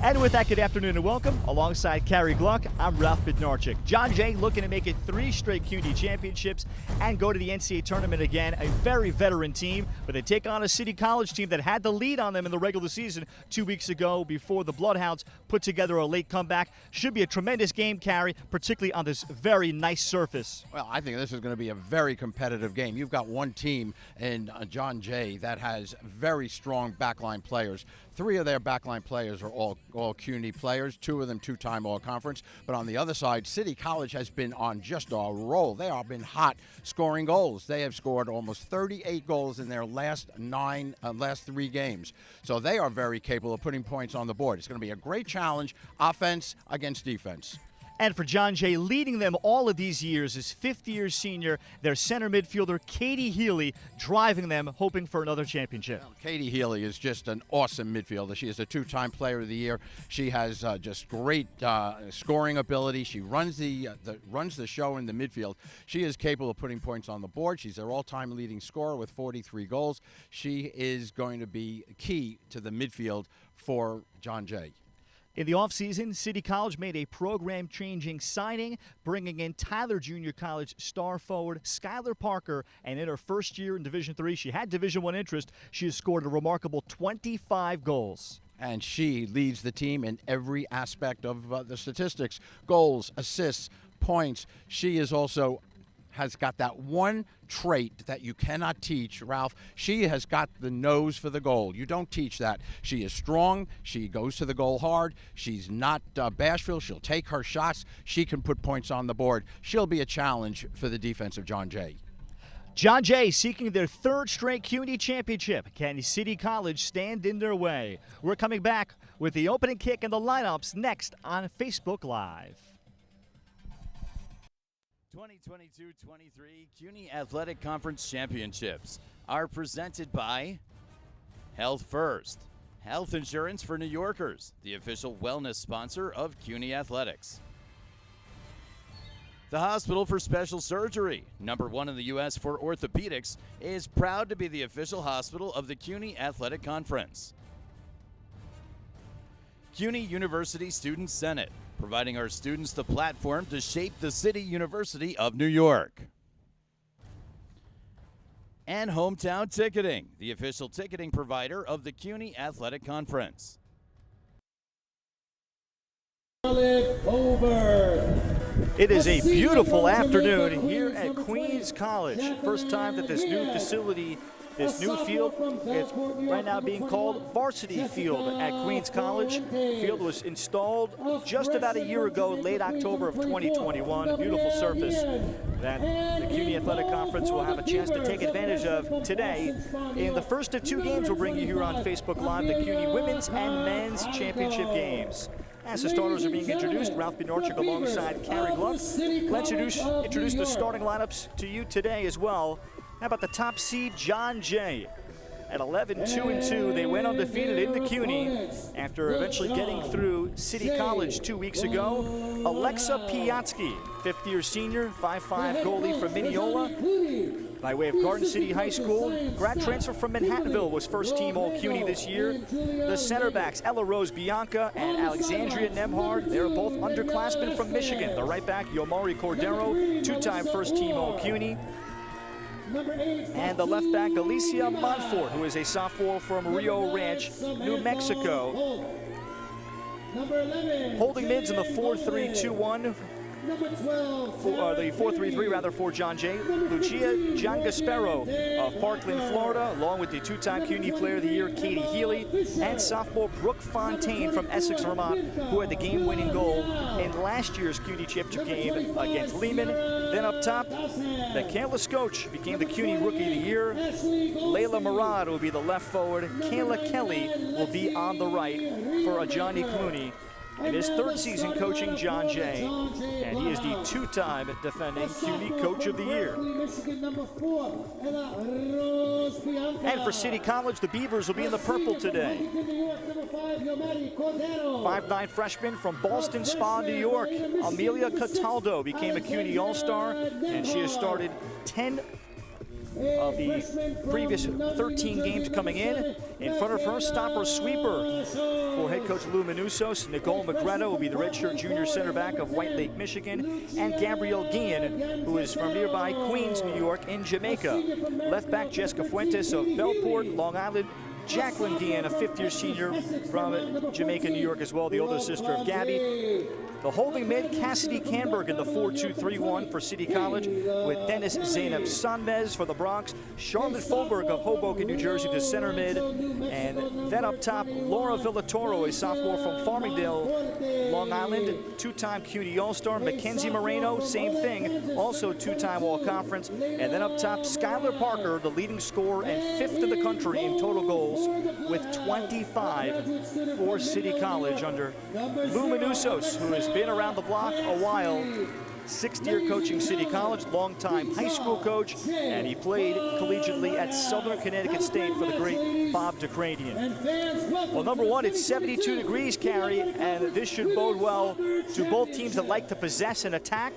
And with that, good afternoon and welcome. Alongside Carrie Gluck, I'm Ralph Bednarczyk. John Jay looking to make it 3 straight CUNY championships and go to the NCAA tournament again. A very veteran team, but they take on a City College team that had the lead on them in the regular season 2 weeks ago before the Bloodhounds put together a late comeback. Should be a tremendous game, Carrie, particularly on this very nice surface. Well, I think this is going to be a very competitive game. You've got one team in John Jay that has very strong backline players. 3 of their backline players are all CUNY players, 2 of them 2-time All-Conference. But on the other side, City College has been on just a roll. They have been hot scoring goals. They have scored almost 38 goals in their last 3 games. So they are very capable of putting points on the board. It's going to be a great challenge, offense against defense. And for John Jay, leading them all of these years is 5th-year senior, their center midfielder, Katie Healy, driving them, hoping for another championship. Well, Katie Healy is just an awesome midfielder. She is a 2-time Player of the Year. She has just great scoring ability. She runs the show in the midfield. She is capable of putting points on the board. She's their all-time leading scorer with 43 goals. She is going to be key to the midfield for John Jay. In the offseason, City College made a program-changing signing, bringing in Tyler Junior College star forward Skylar Parker, and in her first year in Division III, she had Division I interest. She has scored a remarkable 25 goals. And she leads the team in every aspect of the statistics: goals, assists, points. She is also has got that one trait that you cannot teach, Ralph. She has got the nose for the goal. You don't teach that. She is strong. She goes to the goal hard. She's not bashful. She'll take her shots. She can put points on the board. She'll be a challenge for the defense of John Jay. John Jay seeking their 3rd straight CUNY championship. Can City College stand in their way? We're coming back with the opening kick and the lineups next on Facebook Live. 2022-23 CUNY Athletic Conference Championships are presented by Health First, health insurance for New Yorkers, the official wellness sponsor of CUNY Athletics. The Hospital for Special Surgery, #1 in the U.S. for orthopedics, is proud to be the official hospital of the CUNY Athletic Conference. CUNY University Student Senate, providing our students the platform to shape the City University of New York. And Hometown Ticketing, the official ticketing provider of the CUNY Athletic Conference. It is a beautiful afternoon here at Queens College. First time that this new facility, this new field, it's right now being called Varsity Field at Queens College. The field was installed just about a year ago, late October of 2021. A beautiful surface that the CUNY Athletic Conference will have a chance to take advantage of today. In the first of 2 games, we'll bring you here on Facebook Live the CUNY Women's and Men's Championship games. As the starters are being introduced, Ralph Bednarczyk alongside Carrie Gluck. Let's introduce the starting lineups to you today as well. How about the top seed, John Jay? At 11-2-2, they went undefeated in the CUNY after eventually getting through City College 2 weeks ago. Alexa Piatsky, 5th-year senior, 5'5" goalie from Mineola. By way of Garden City High School, grad transfer from Manhattanville, was first-team All-CUNY this year. The center backs, Ella Rose Bianca and Alexandria Nemhard, they're both underclassmen from Michigan. The right back, Yomari Cordero, 2-time first-team All-CUNY. And the left back, Alicia Monfort, who is a sophomore from Rio Ranch, New Mexico. Holding mids in the 4-3-2-1. The 4-3-3 rather for John Jay. Lucia Giangaspero of Parkland, Florida, along with the 2-time CUNY Player of the Year, Katie Healy, and sophomore Brooke Fontaine from Essex, Vermont, who had the game-winning goal in last year's CUNY championship game against Lehman. Then up top, the Kayla Skoch became the CUNY Rookie of the Year. Layla Murad will be the left forward. Kayla Kelly will be on the right for Johnny Clooney. In his 3rd season coaching John Jay, and he is the 2-time defending CUNY Coach of the Year. And for City College, the Beavers will be in the purple today. 5'9" freshman from Ballston Spa, New York, Amelia Cataldo became a CUNY All-Star, and she has started 10 of the previous 13 games coming in. In front of her, stopper sweeper for head coach Lou Manousos. Nicole Magretto will be the redshirt junior center back of White Lake, Michigan. And Gabrielle Guillen, who is from nearby Queens, New York, in Jamaica. Left back Jessica Fuentes of Bellport, Long Island. Jacqueline Guillen, a fifth-year senior from Jamaica, New York as well, the older sister of Gabby. The holding mid, Cassidy Canberg in the 4-2-3-1 for City College, with Dennis Zainab Sanmez for the Bronx, Charlotte Folberg of Hoboken, New Jersey, the center mid, and then up top, Laura Villatoro, a sophomore from Farmingdale, Long Island, two-time CUNY All-Star, Mackenzie Moreno, same thing, also two-time All-Conference, and then up top, Skylar Parker, the leading scorer and fifth in the country in total goals, with 25 for City College under Lou Manousos, who has been around the block a while. Sixth year coaching City College, longtime high school coach, and he played collegiately at Southern Connecticut State for the great Bob Dekranian. Well, number one, it's 72 degrees, Carrie, and this should bode well to both teams that like to possess and attack.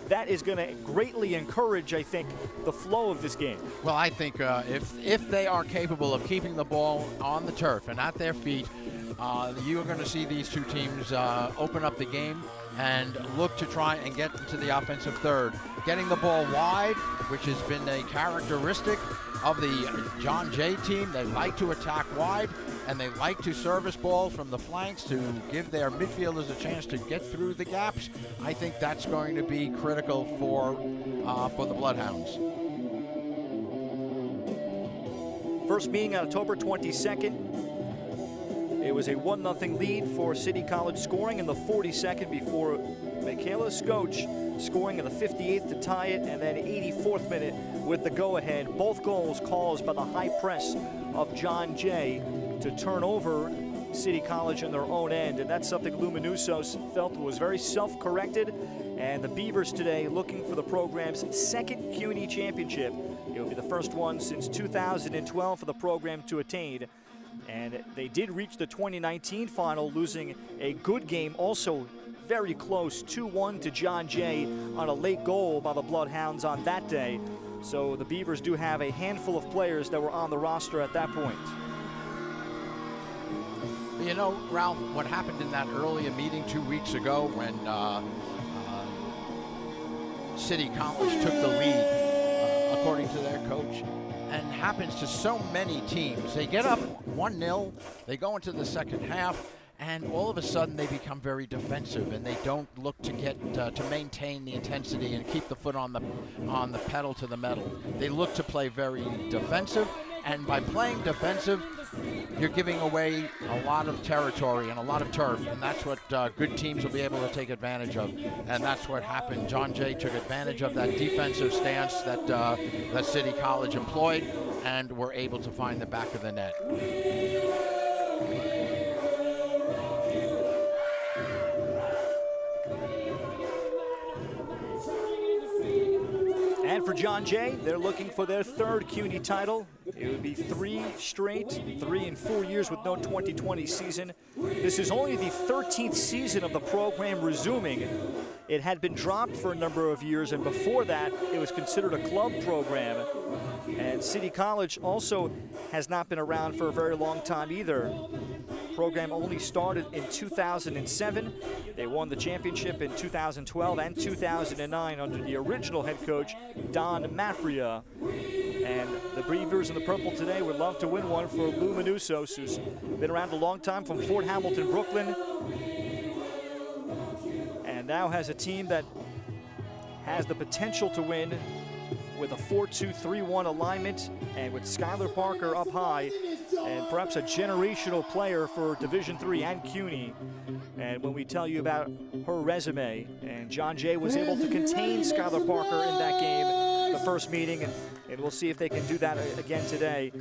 That is going to greatly encourage, I think, the flow of this game. Well, I think if they are capable of keeping the ball on the turf and at their feet, you are going to see these two teams open up the game and look to try and get to the offensive third. Getting the ball wide, which has been a characteristic of the John Jay team. They like to attack wide, and they like to service balls from the flanks to give their midfielders a chance to get through the gaps. I think that's going to be critical for the Bloodhounds. First meeting on October 22nd. It was a 1-0 lead for City College, scoring in the 42nd before Michaela Scotch scoring in the 58th to tie it, and then 84th minute with the go-ahead. Both goals caused by the high press of John Jay to turn over City College in their own end, and that's something Lou Manousos felt was very self-corrected. And the Beavers today looking for the program's second CUNY championship. It will be the first one since 2012 for the program to attain. And they did reach the 2019 final, losing a good game, also very close, 2-1 to John Jay on a late goal by the Bloodhounds on that day. So the Beavers do have a handful of players that were on the roster at that point. You know, Ralph, what happened in that earlier meeting 2 weeks ago when City College took the lead, according to their coach, and happens to so many teams. They get up 1-0, they go into the second half, and all of a sudden they become very defensive, and they don't look to get to maintain the intensity and keep the foot on the pedal to the metal. They look to play very defensive, and by playing defensive, you're giving away a lot of territory and a lot of turf, and that's what good teams will be able to take advantage of, and that's what happened. John Jay took advantage of that defensive stance that that City College employed, and were able to find the back of the net. And for John Jay, they're looking for their third CUNY title. It would be 3 straight, 3 in 4 years with no 2020 season. This is only the 13th season of the program resuming. It had been dropped for a number of years, and before that, it was considered a club program. And City College also has not been around for a very long time either. The program only started in 2007. They won the championship in 2012 and 2009 under the original head coach, Don Mafria. And the Beavers in the purple today would love to win one for Lou Manousos, who's been around a long time from Fort Hamilton, Brooklyn, and now has a team that has the potential to win with a 4-2-3-1 alignment, and with Skylar Parker up high, and perhaps a generational player for Division III and CUNY. And when we tell you about her resume, and John Jay was able to contain Skylar Parker in that game, the first meeting, and we'll see if they can do that again today.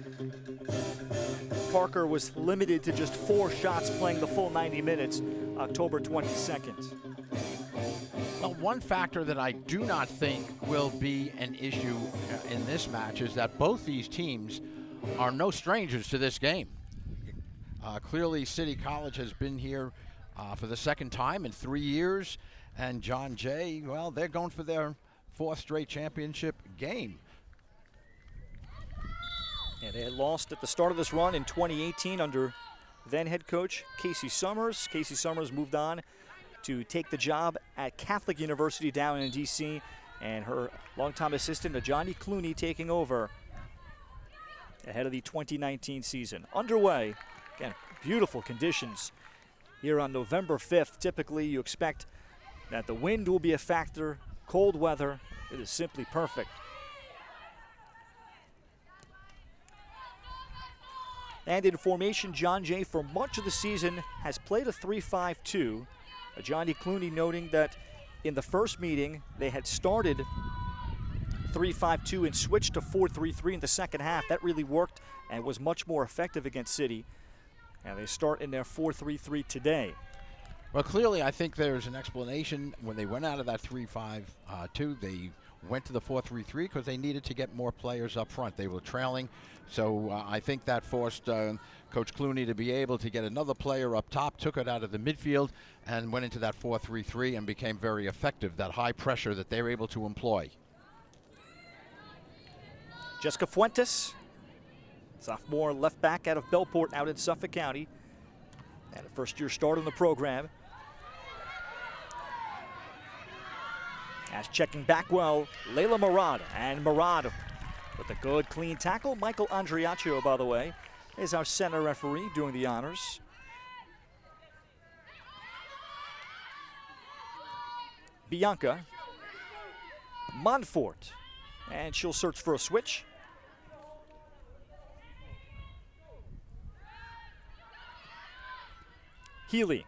Parker was limited to just 4 shots playing the full 90 minutes, October 22nd. Well, one factor that I do not think will be an issue in this match is that both these teams are no strangers to this game. Clearly, City College has been here for the second time in 3 years, and John Jay, well, they're going for their 4th straight championship game. And they had lost at the start of this run in 2018 under then head coach Casey Summers. Casey Summers moved on to take the job at Catholic University down in D.C., and her longtime assistant, Johnny Clooney, taking over ahead of the 2019 season. Underway, again, beautiful conditions here on November 5th. Typically, you expect that the wind will be a factor, cold weather. It is simply perfect. And in formation, John Jay for much of the season has played a 3-5-2. Johnny Clooney noting that in the first meeting, they had started 3-5-2 and switched to 4-3-3 in the second half. That really worked and was much more effective against City. And they start in their 4-3-3 today. Well, clearly, I think there's an explanation. When they went out of that 3-5-2, they went to the 4-3-3 because they needed to get more players up front. They were trailing, so I think that forced Coach Clooney to be able to get another player up top, took it out of the midfield, and went into that 4-3-3 and became very effective, that high pressure that they were able to employ. Jessica Fuentes, sophomore left back out of Bellport out in Suffolk County, and a first-year start in the program. As checking back well, Layla Murad. And Murad with a good, clean tackle. Michael Andriaccio, by the way, is our center referee doing the honors. Bianca. Montfort. And she'll search for a switch. Healy.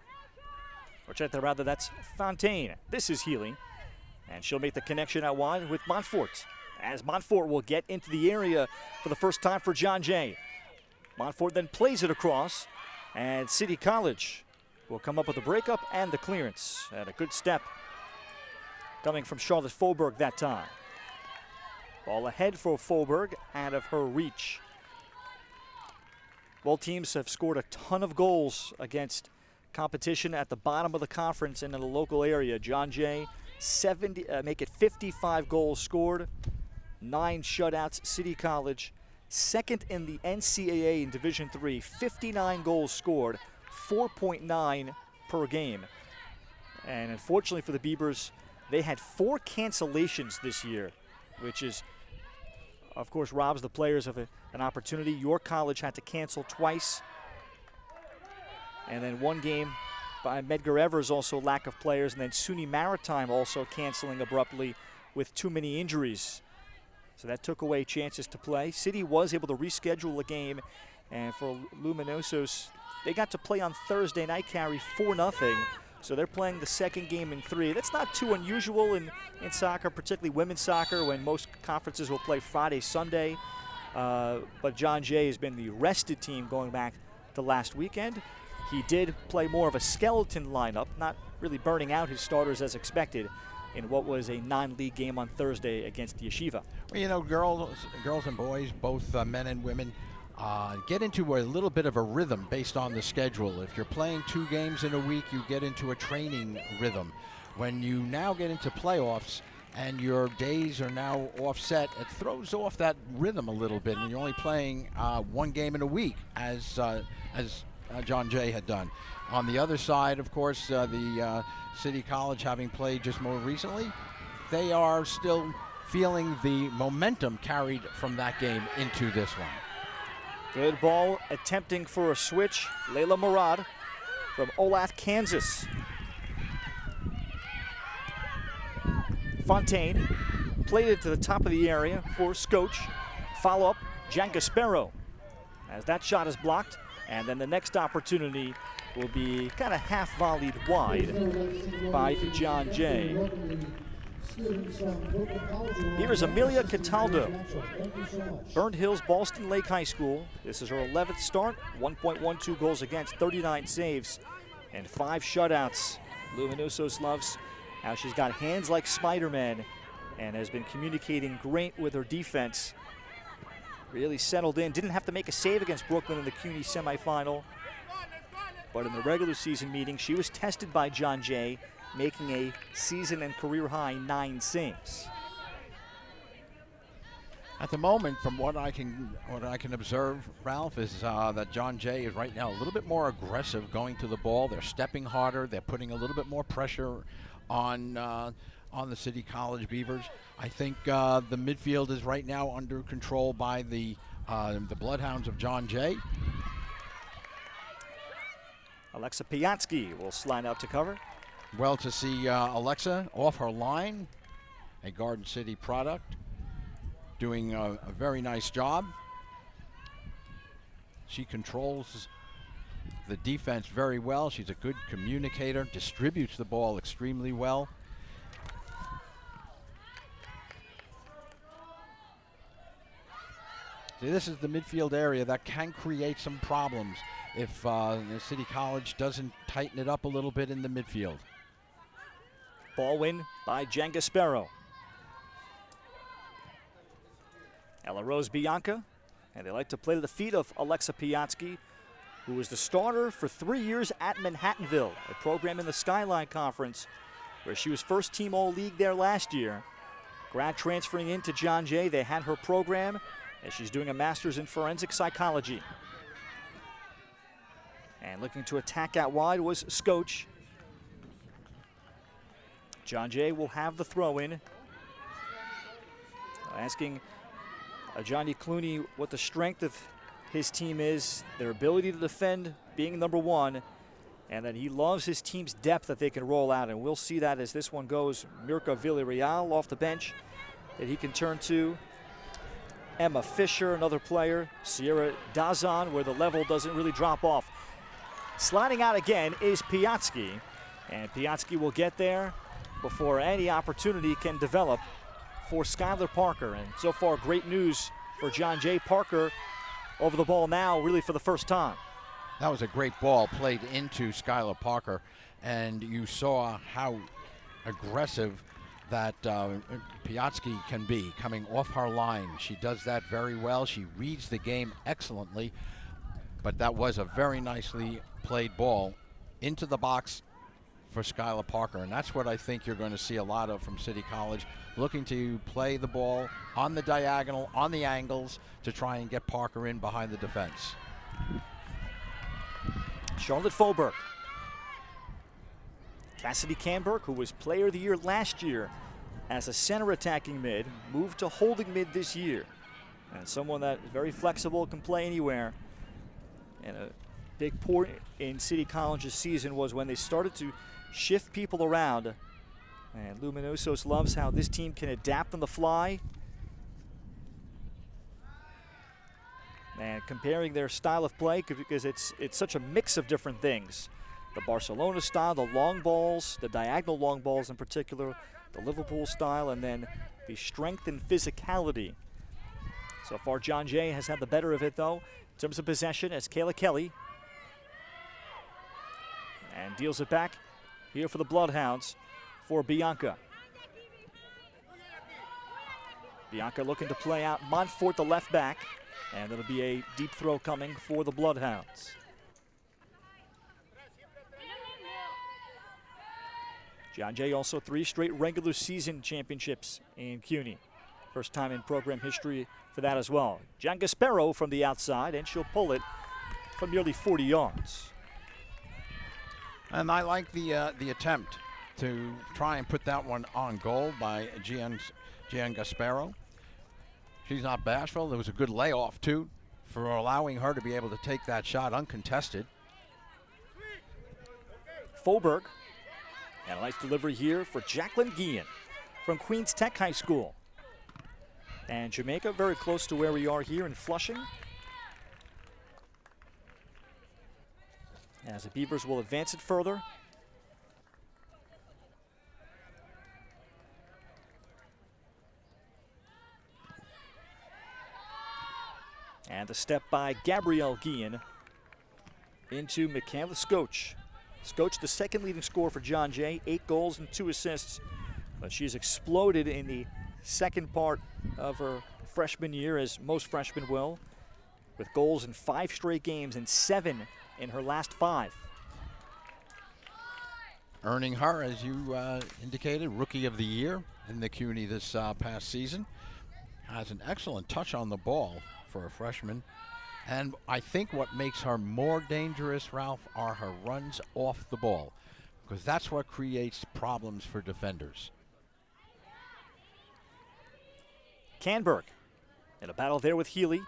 Or rather, that's Fontaine. This is Healy. And she'll make the connection out wide with Montfort, as Montfort will get into the area for the first time for John Jay. Montfort then plays it across, and City College will come up with the breakup and the clearance. And a good step coming from Charlotte Faubourg that time. Ball ahead for Faubourg, out of her reach. Both teams have scored a ton of goals against competition at the bottom of the conference and in the local area. John Jay 55 goals scored, 9 shutouts. City College, second in the NCAA in Division III, 59 goals scored, 4.9 per game. And unfortunately for the Beavers, they had 4 cancellations this year, which is, of course, robs the players of an opportunity. York College had to cancel twice. And then one game by Medgar Evers, also lack of players, and then SUNY Maritime also canceling abruptly with too many injuries. So that took away chances to play. City was able to reschedule a game, and for Luminosos, they got to play on Thursday night, carry 4-0. So they're playing the second game in 3. That's not too unusual in soccer, particularly women's soccer, when most conferences will play Friday, Sunday. But John Jay has been the rested team going back to last weekend. He did play more of a skeleton lineup, not really burning out his starters as expected in what was a non-league game on Thursday against Yeshiva. Well, you know, girls and boys, both men and women, get into a little bit of a rhythm based on the schedule. If you're playing 2 games in a week, you get into a training rhythm. When you now get into playoffs and your days are now offset, it throws off that rhythm a little bit, and you're only playing 1 game in a week, as John Jay had done. On the other side, of course, the City College, having played just more recently, they are still feeling the momentum carried from that game into this one. Good ball, attempting for a switch. Layla Murad from Olathe, Kansas. Fontaine played it to the top of the area for Scotch. Follow-up, Jan Gaspero, as that shot is blocked. And then the next opportunity will be kind of half-volleyed wide by John Jay. Here is Amelia Cataldo. Burnt Hills Ballston Lake High School. This is her 11th start, 1.12 goals against, 39 saves, and 5 shutouts. Luminosos loves how she's got hands like Spider-Man and has been communicating great with her defense. Really settled in. Didn't have to make a save against Brooklyn in the CUNY semifinal. But in the regular season meeting, she was tested by John Jay, making a season and career high 9 saves. At the moment, from what I can observe, Ralph, is that John Jay is right now a little bit more aggressive going to the ball. They're stepping harder. They're putting a little bit more pressure on the City College Beavers. I think the midfield is right now under control by the Bloodhounds of John Jay. Alexa Piatsky will slide out to cover. Well, to see Alexa off her line, a Garden City product, doing a very nice job. She controls the defense very well. She's a good communicator, distributes the ball extremely well. See, this is the midfield area that can create some problems if the City College doesn't tighten it up a little bit in the midfield. Ball win by Jen Gaspero. Ella Rose Bianca, and they like to play to the feet of Alexa Piatsky, who was the starter for 3 years at Manhattanville, a program in the Skyline Conference, where she was first team All-League there last year. Grad transferring into John Jay, they had her program, and she's doing a master's in forensic psychology. And looking to attack out wide was Scotch. John Jay will have the throw in. Asking Johnny Clooney what the strength of his team is, their ability to defend being number one, and that he loves his team's depth that they can roll out. And we'll see that as this one goes. Mirka Villarreal off the bench that he can turn to. Emma Fisher, another player. Sierra Dazan, where the level doesn't really drop off. Sliding out again is Piatsky, and Piatsky will get there before any opportunity can develop for Skylar Parker. And so far, great news for John Jay. Parker over the ball now, really for the first time. That was a great ball played into Skylar Parker, and you saw how aggressive that Piatsky can be coming off her line. She does that very well. She reads the game excellently, but that was a very nicely played ball into the box for Skylar Parker, and that's what I think you're going to see a lot of from City College, looking to play the ball on the diagonal, on the angles, to try and get Parker in behind the defense. Charlotte Foberg. Cassidy Camberg, who was Player of the Year last year as a center attacking mid, moved to holding mid this year. And someone that is very flexible, can play anywhere. And a big point in City College's season was when they started to shift people around. And Luminosos loves how this team can adapt on the fly. And comparing their style of play, because it's such a mix of different things. The Barcelona style, the long balls, the diagonal long balls in particular, the Liverpool style, and then the strength and physicality. So far, John Jay has had the better of it, though, in terms of possession, as Kayla Kelly. And deals it back here for the Bloodhounds for Bianca. Bianca looking to play out Montfort, the left back, and it'll be a deep throw coming for the Bloodhounds. John Jay also 3 straight regular season championships in CUNY. First time in program history for that as well. Jan Gaspero from the outside, and she'll pull it from nearly 40 yards. And I like the attempt to try and put that one on goal by Gian Gaspero. She's not bashful. There was a good layoff, too, for allowing her to be able to take that shot uncontested. Foberg. And a nice delivery here for Jacqueline Guillen from Queens Tech High School. And Jamaica very close to where we are here in Flushing. As the Beavers will advance it further. And the step by Gabrielle Guillen into Michaela Scotch. Scotch, the second leading scorer for John Jay, 8 goals and 2 assists. But she's exploded in the second part of her freshman year, as most freshmen will, with goals in 5 straight games and 7 in her last 5. Earning her, as you indicated, Rookie of the Year in the CUNY this past season. has an excellent touch on the ball for a freshman. And I think what makes her more dangerous, Ralph, are her runs off the ball, because that's what creates problems for defenders. Canberg in a battle there with Healy.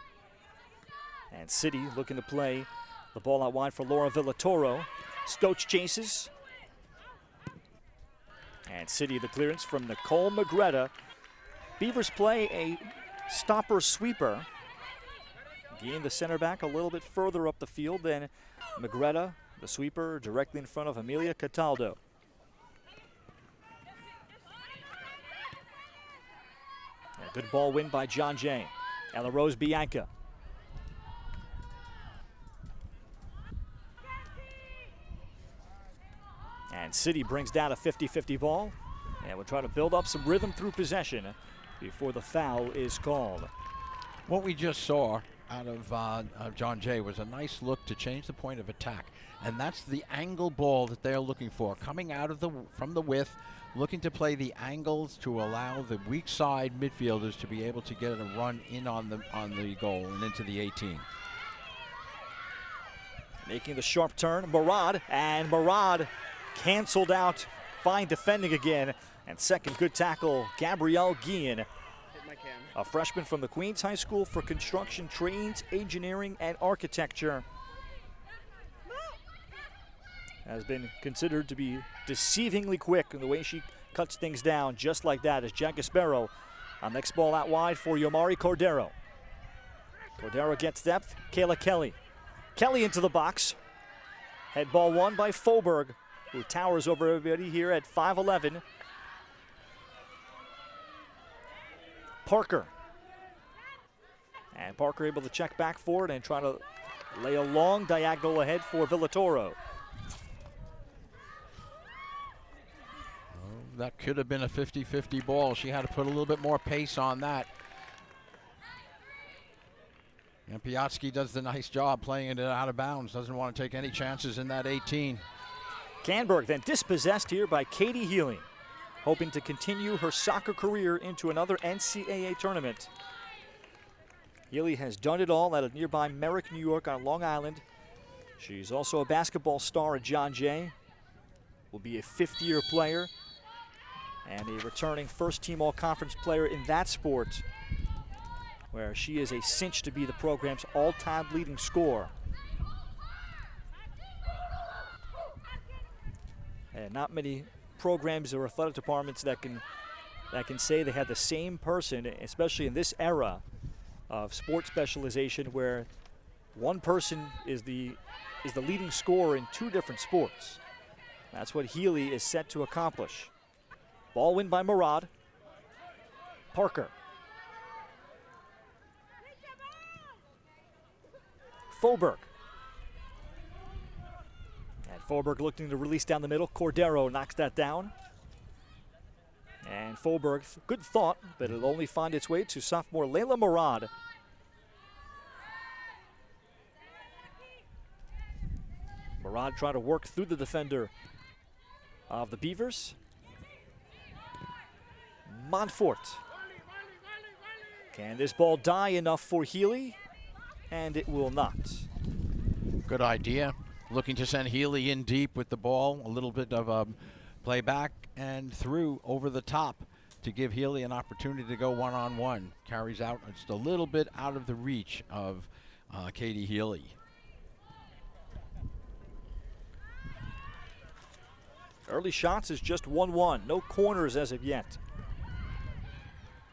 And City looking to play the ball out wide for Laura Villatoro. Stoach chases. And City the clearance from Nicole Magretta. Beavers play a stopper sweeper. Gain the center back a little bit further up the field than Magretta, the sweeper, directly in front of Amelia Cataldo. A good ball win by John Jay. Ella Rose Bianca. And City brings down a 50-50 ball. And we'll try to build up some rhythm through possession before the foul is called. What we just saw out of John Jay was a nice look to change the point of attack, and that's the angle ball that they're looking for, coming out of from the width, looking to play the angles to allow the weak side midfielders to be able to get a run in on the goal and into the 18. Making the sharp turn, Murad, and Murad canceled out. Fine defending again, and second good tackle, Gabrielle Guillen. A freshman from the Queens High School for Construction Trades, Engineering, and Architecture. Has been considered to be deceivingly quick in the way she cuts things down, just like that as Jack Gaspero. Next ball out wide for Yomari Cordero. Cordero gets depth, Kayla Kelly. Kelly into the box. Head ball won by Foberg, who towers over everybody here at 5'11". Parker. And Parker able to check back forward and try to lay a long diagonal ahead for Villatoro. Oh, that could have been a 50-50 ball. She had to put a little bit more pace on that. And Piatsky does the nice job playing it out of bounds. Doesn't want to take any chances in that 18. Canberg then dispossessed here by Katie Healy, hoping to continue her soccer career into another NCAA tournament. Healy has done it all at a nearby Merrick, New York on Long Island. She's also a basketball star at John Jay. Will be a fifth-year player and a returning first-team all-conference player in that sport, where she is a cinch to be the program's all-time leading scorer. And not many programs or athletic departments that can say they had the same person, especially in this era of sports specialization, where one person is the leading scorer in two different sports. That's what Healy is set to accomplish. Ball win by Murad. Parker. Foberg. And Foberg looking to release down the middle. Cordero knocks that down. And Foberg, good thought, but it'll only find its way to sophomore Layla Murad. Murad trying to work through the defender of the Beavers. Montfort. Can this ball die enough for Healy? And it will not. Good idea. Looking to send Healy in deep with the ball. A little bit of a play back and through over the top to give Healy an opportunity to go one-on-one. Carries out just a little bit out of the reach of Katie Healy. Early shots is just 1-1. No corners as of yet.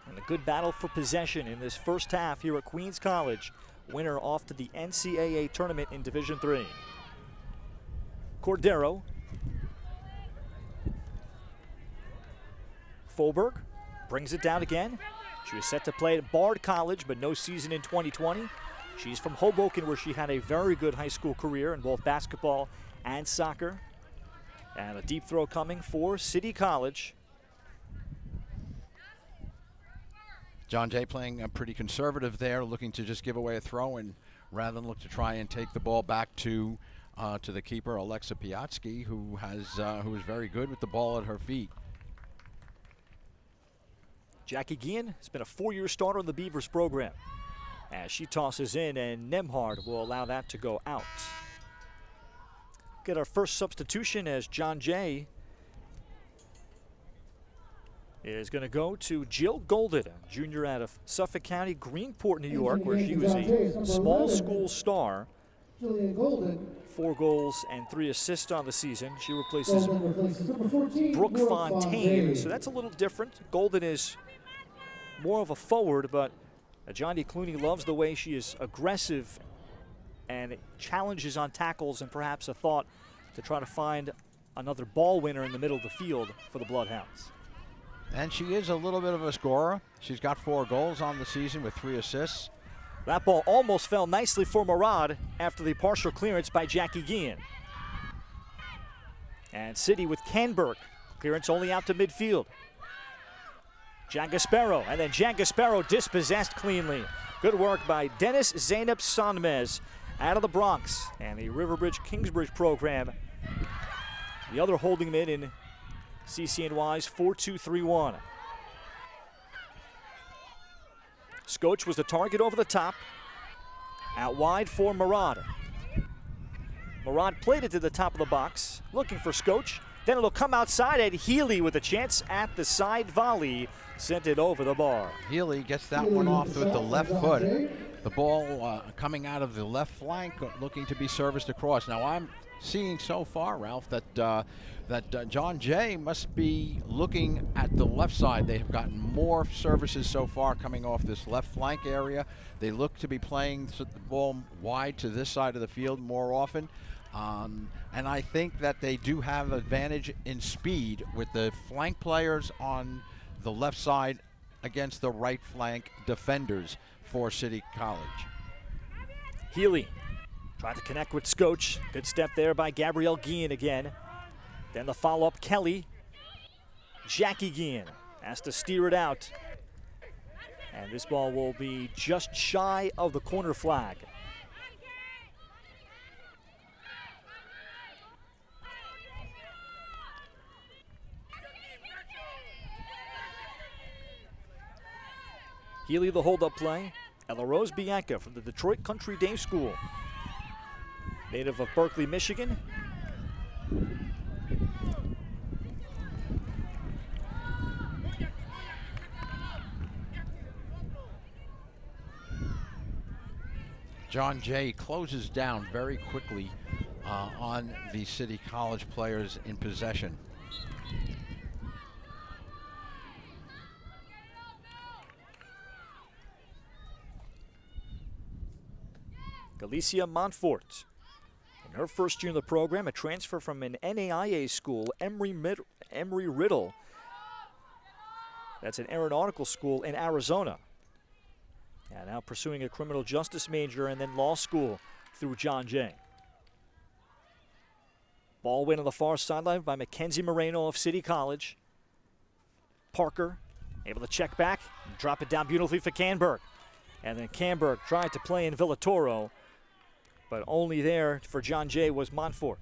And a good battle for possession in this first half here at Queens College. Winner off to the NCAA tournament in Division III. Cordero. Foberg brings it down again. She was set to play at Bard College, but no season in 2020. She's from Hoboken, where she had a very good high school career in both basketball and soccer. And a deep throw coming for City College. John Jay playing pretty conservative there, looking to just give away a throw, and rather than look to try and take the ball back to the keeper, Alexa Piatsky, who is very good with the ball at her feet. Jackie Guillen has been a 4-year starter in the Beavers program. As she tosses in, and Nemhard will allow that to go out. Get our first substitution as John Jay is going to go to Jill Golden, junior out of Suffolk County, Greenport, New York, where she was a small school star. 4 goals and 3 assists on the season. She replaces Brooke Fontaine, so that's a little different. Golden is more of a forward, but Johnny Clooney loves the way she is aggressive and challenges on tackles, and perhaps a thought to try to find another ball winner in the middle of the field for the Bloodhounds. And she is a little bit of a scorer. She's got 4 goals on the season with 3 assists. That ball almost fell nicely for Murad after the partial clearance by Jackie Guillen. And City with Canberg. Clearance only out to midfield. Giangaspero, and then Giangaspero dispossessed cleanly. Good work by Dennis Zainab Sanmez out of the Bronx and the Riverbridge Kingsbridge program. The other holding mid in CCNY's 4-2-3-1. Skoch was the target over the top. Out wide for Murad. Murad played it to the top of the box, looking for Skoch. Then it'll come outside, and Healy with a chance at the side volley sent it over the bar. Healy gets that one off with the left foot. The ball coming out of the left flank, looking to be serviced across. Now I'm seeing so far, Ralph, that John Jay must be looking at the left side. They have gotten more services so far coming off this left flank area. They look to be playing the ball wide to this side of the field more often. And I think that they do have advantage in speed with the flank players on the left side against the right flank defenders for City College. Healy tried to connect with Skoch. Good step there by Gabrielle Guillen again. Then the follow-up, Kelly. Jackie Guillen has to steer it out. And this ball will be just shy of the corner flag. Healy the hold-up play. Ella Rose Bianca from the Detroit Country Day School. Native of Berkeley, Michigan. John Jay closes down very quickly on the City College players in possession. Galicia Montfort. In her first year in the program, a transfer from an NAIA school, Embry-Riddle. That's an aeronautical school in Arizona. And now pursuing a criminal justice major and then law school through John Jay. Ball win on the far sideline by Mackenzie Moreno of City College. Parker able to check back and drop it down beautifully for Canberg. And then Canberg tried to play in Villatoro, but only there for John Jay was Montfort.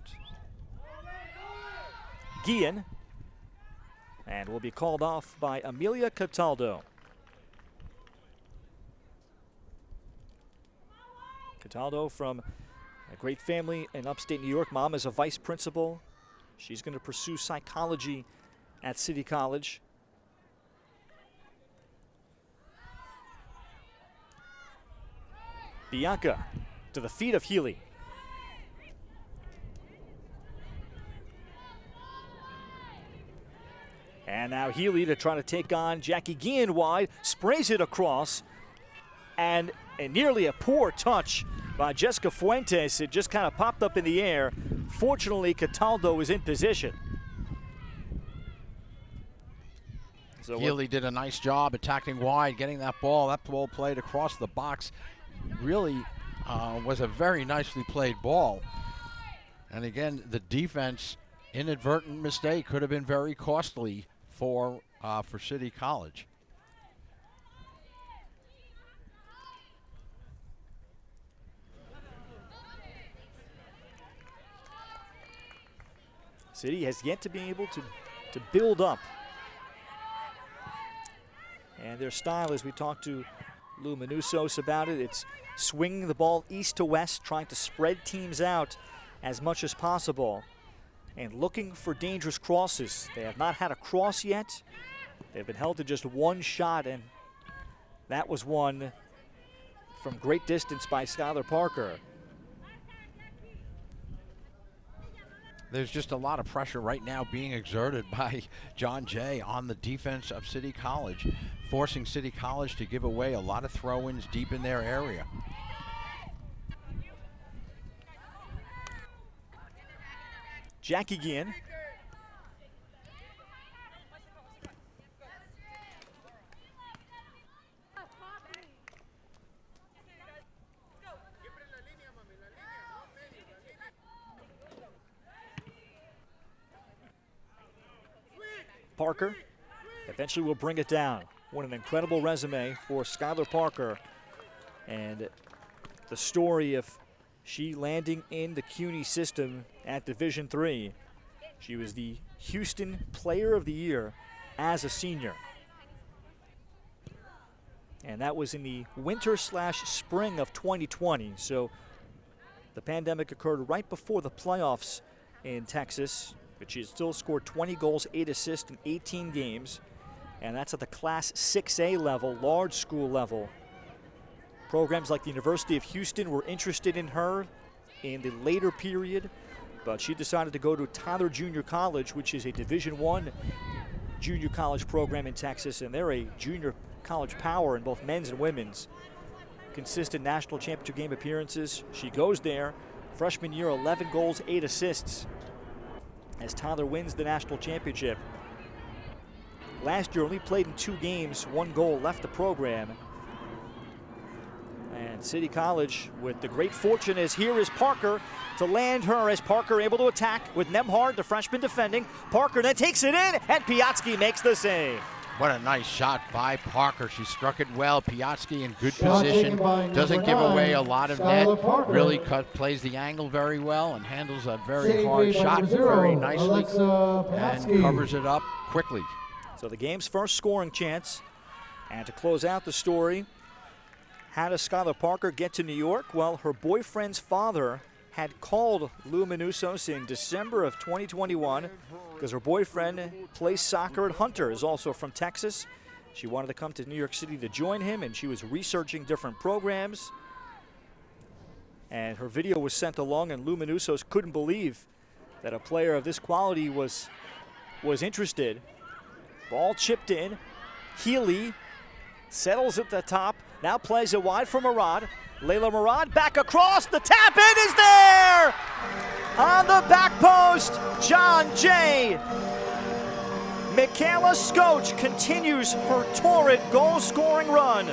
Guillen, and will be called off by Amelia Cataldo. Cataldo from a great family in upstate New York. Mom is a vice principal. She's going to pursue psychology at City College. Bianca to the feet of Healy. And now Healy to try to take on Jackie Guillen wide, sprays it across, and nearly a poor touch by Jessica Fuentes. It just kind of popped up in the air. Fortunately, Cataldo was in position. So Healy did a nice job attacking wide, getting that ball. That ball played across the box. Really was a very nicely played ball. And again, the defense, inadvertent mistake, could have been very costly for City College. City has yet to be able to build up And their style, as we talked to Lou Manusos about it, it's swinging the ball east to west, trying to spread teams out as much as possible and looking for dangerous crosses. They have not had a cross yet. They've been held to just one shot, and that was one from great distance by Skylar Parker. There's just a lot of pressure right now being exerted by John Jay on the defense of City College, forcing City College to give away a lot of throw-ins deep in their area. Jackie Guillen. Parker eventually will bring it down. What an incredible resume for Skylar Parker, and the story of she landing in the CUNY system at Division III. She was the Houston Player of the Year as a senior. And that was in the winter/spring of 2020. So the pandemic occurred right before the playoffs in Texas, but she had still scored 20 goals, 8 assists in 18 games. And that's at the Class 6A level, large school level. Programs like the University of Houston were interested in her in the later period, but she decided to go to Tyler Junior College, which is a Division I junior college program in Texas, and they're a junior college power in both men's and women's. Consistent national championship game appearances. She goes there, freshman year, 11 goals, 8 assists, as Tyler wins the national championship. Last year only played in 2 games, 1 goal, left the program. And City College with the great fortune as here is Parker to land her, as Parker able to attack with Nemhard, the freshman defending. Parker then takes it in, and Piatsky makes the save. What a nice shot by Parker. She struck it well. Piatsky in good position. Doesn't give away a lot of net. Really plays the angle very well and handles a very hard shot very nicely and covers it up quickly. So the game's first scoring chance. And to close out the story, how does Skylar Parker get to New York? Well, her boyfriend's father had called Lou Manusos in December of 2021 because her boyfriend plays soccer at Hunter, is also from Texas. She wanted to come to New York City to join him, and she was researching different programs. And her video was sent along, and Lou Manusos couldn't believe that a player of this quality was interested. Ball chipped in. Healy settles at the top. Now plays it wide for Murad. Layla Murad back across. The tap in is there! On the back post, John Jay. Michaela Skoch continues her torrid goal-scoring run.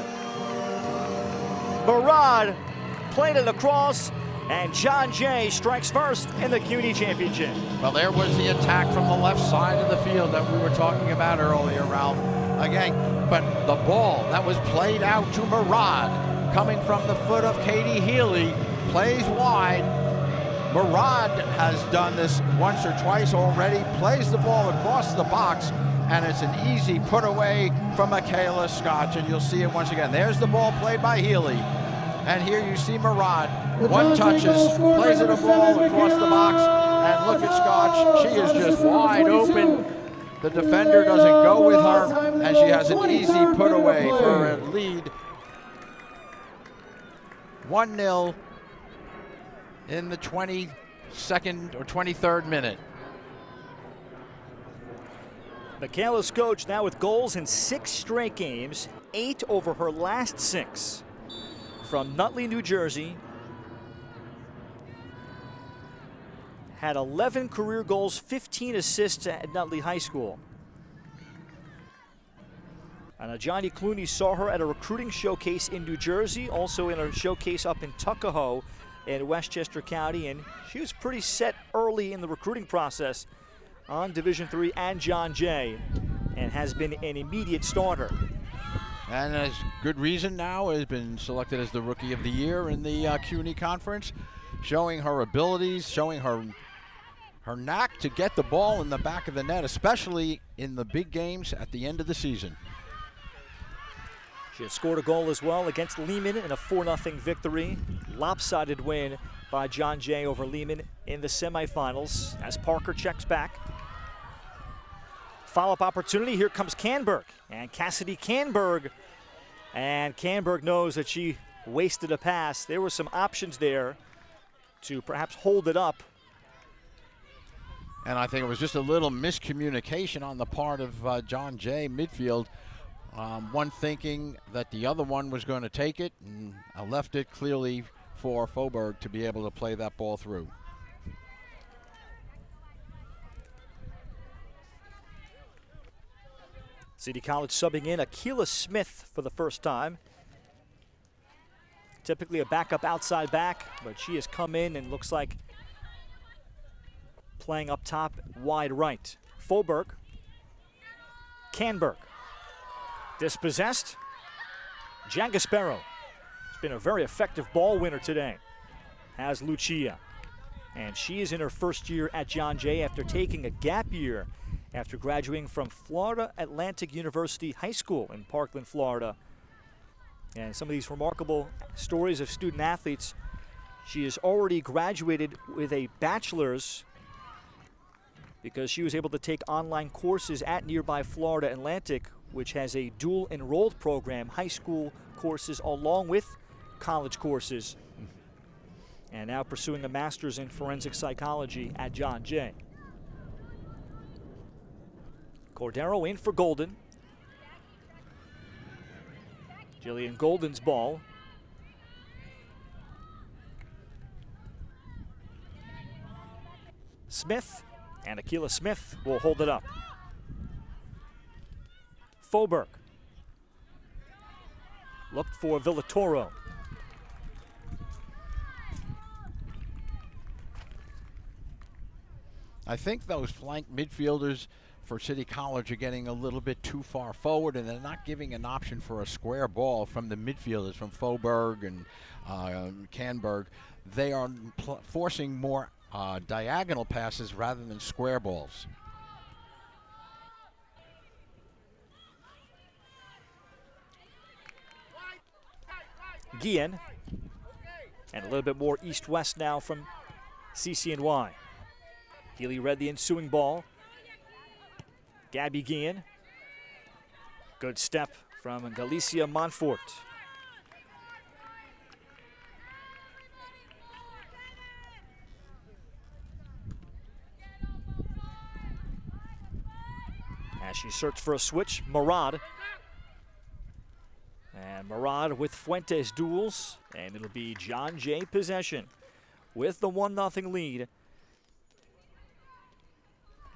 Murad played it across, and John Jay strikes first in the CUNY championship. Well, there was the attack from the left side of the field that we were talking about earlier, Ralph. Again, but the ball that was played out to Murad, coming from the foot of Katie Healy, plays wide. Murad has done this once or twice already, plays the ball across the box, and it's an easy put away from Michaela Skoch, and you'll see it once again. There's the ball played by Healy, and here you see Murad. One touches, plays it a ball across the box, and look at Skoch. She is just wide open. The defender doesn't go with her, and she has an easy put away for a lead. 1-0 in the 22nd or 23rd minute. Michaela Skoch now with goals in 6 straight games, 8 over her last 6. From Nutley, New Jersey. Had 11 career goals, 15 assists at Nutley High School. And Johnny Clooney saw her at a recruiting showcase in New Jersey, also in a showcase up in Tuckahoe in Westchester County, and she was pretty set early in the recruiting process on Division III and John Jay, and has been an immediate starter. And as good reason now, has been selected as the Rookie of the Year in the CUNY Conference, showing her abilities, showing her knack to get the ball in the back of the net, especially in the big games at the end of the season. She had scored a goal as well against Lehman in a 4-0 victory. Lopsided win by John Jay over Lehman in the semifinals as Parker checks back. Follow-up opportunity, here comes Canberg, and Cassidy Canberg. And Canberg knows that she wasted a pass. There were some options there to perhaps hold it up. And I think it was just a little miscommunication on the part of John Jay, midfield. One thinking that the other one was going to take it, and I left it clearly for Faubourg to be able to play that ball through. City College subbing in Akila Smith for the first time. Typically a backup outside back, but she has come in and looks like playing up top, wide right. Faubourg, Canberg, dispossessed. Giangaspero has been a very effective ball winner today, has Lucia. And she is in her first year at John Jay after taking a gap year after graduating from Florida Atlantic University High School in Parkland, Florida. And some of these remarkable stories of student athletes. She has already graduated with a bachelor's because she was able to take online courses at nearby Florida Atlantic, which has a dual enrolled program, high school courses along with college courses. And now pursuing a master's in forensic psychology at John Jay. Cordero in for Golden. Jillian Golden's ball. Smith, and Akila Smith will hold it up. Faubourg looked for Villatoro. I think those flank midfielders for City College are getting a little bit too far forward, and they're not giving an option for a square ball from the midfielders, from Faubourg and Canberg. They are forcing more diagonal passes rather than square balls. Guillen, and a little bit more east-west now from CCNY. Healy read the ensuing ball. Gabby Guillen. Good step from Galicia Montfort. As she searched for a switch, Murad. And Murad with Fuentes duels, and it'll be John Jay possession with the 1-0 lead.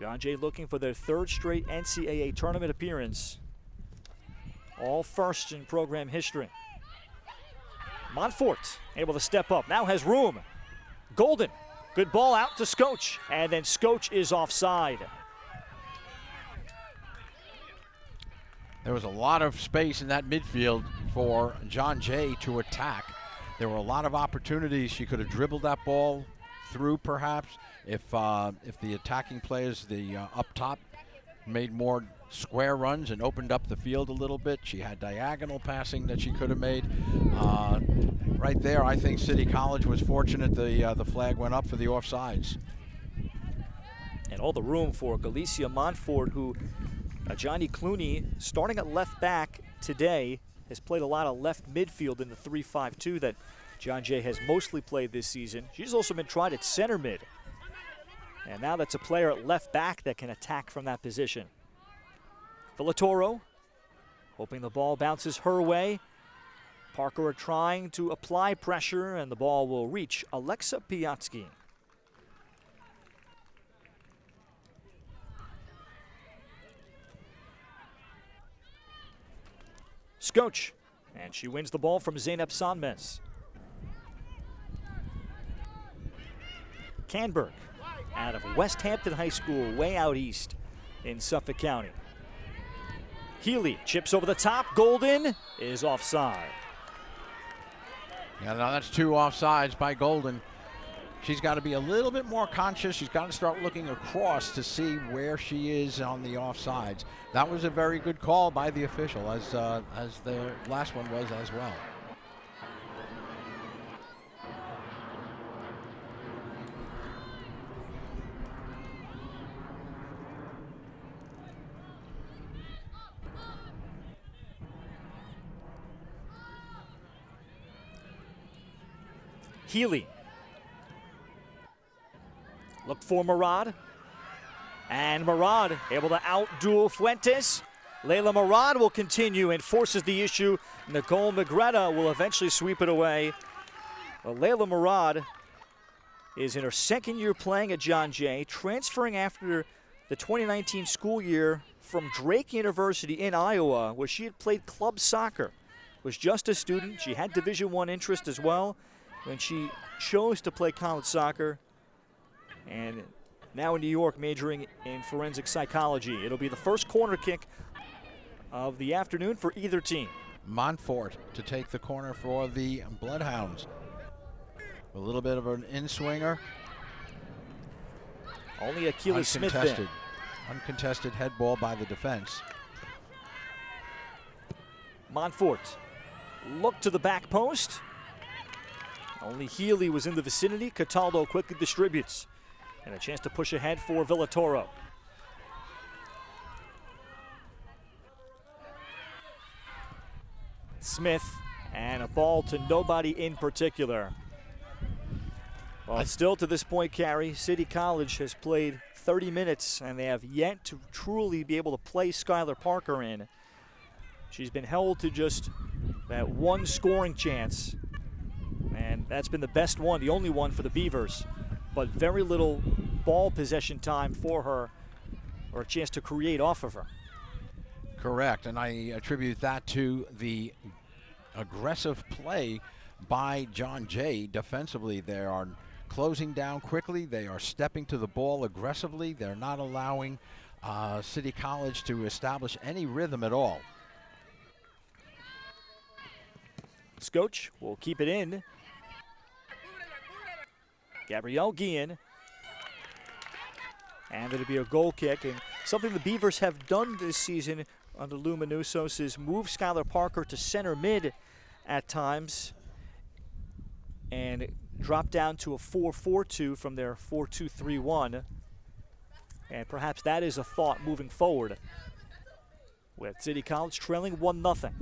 John Jay looking for their third straight NCAA tournament appearance. All firsts in program history. Montfort able to step up, now has room. Golden, good ball out to Scotch, and then Scotch is offside. There was a lot of space in that midfield for John Jay to attack. There were a lot of opportunities. She could have dribbled that ball through, perhaps, if the attacking players, up top, made more square runs and opened up the field a little bit. She had diagonal passing that she could have made. Right there, I think City College was fortunate the flag went up for the offsides. And all the room for Galicia Montfort, who Johnny Clooney, starting at left back today, has played a lot of left midfield in the 3-5-2 that John Jay has mostly played this season. She's also been tried at center mid. And now that's a player at left back that can attack from that position. Villatoro, hoping the ball bounces her way. Parker trying to apply pressure, and the ball will reach Alexa Piatsky. Scotch, and she wins the ball from Zeynep Sanmez. Canberg, out of West Hampton High School, way out east in Suffolk County. Healy chips over the top. Golden is offside. Yeah, now that's two offsides by Golden. she's got to be a little bit more conscious. She's got to start looking across to see where she is on the offsides. That was a very good call by the official, as the last one was as well. Healy. Look for Murad. And Murad able to outduel Fuentes. Layla Murad will continue and forces the issue. Nicole Magretta will eventually sweep it away. Well, Layla Murad is in her second year playing at John Jay, transferring after the 2019 school year from Drake University in Iowa, where she had played club soccer. Was just a student. She had Division I interest as well when she chose to play college soccer, and now in New York majoring in forensic psychology. It'll be the first corner kick of the afternoon for either team. Montfort to take the corner for the Bloodhounds. A little bit of an in-swinger. Only Achilles Smith there. Uncontested head ball by the defense. Montfort look to the back post. Only Healy was in the vicinity. Cataldo quickly distributes. And a chance to push ahead for Villatoro. Smith, and a ball to nobody in particular. Well, still to this point, Carey, City College has played 30 minutes, and they have yet to truly be able to play Skylar Parker in. She's been held to just that one scoring chance, and that's been the best one, the only one for the Beavers. But very little ball possession time for her, or a chance to create off of her. Correct, and I attribute that to the aggressive play by John Jay defensively. They are closing down quickly. They are stepping to the ball aggressively. They're not allowing City College to establish any rhythm at all. Scotch will keep it in. Gabrielle Guillen. And it'll be a goal kick. And something the Beavers have done this season under Lou Manusos is move Skylar Parker to center mid at times and drop down to a 4-4-2 from their 4-2-3-1. And perhaps that is a thought moving forward with City College trailing 1-0.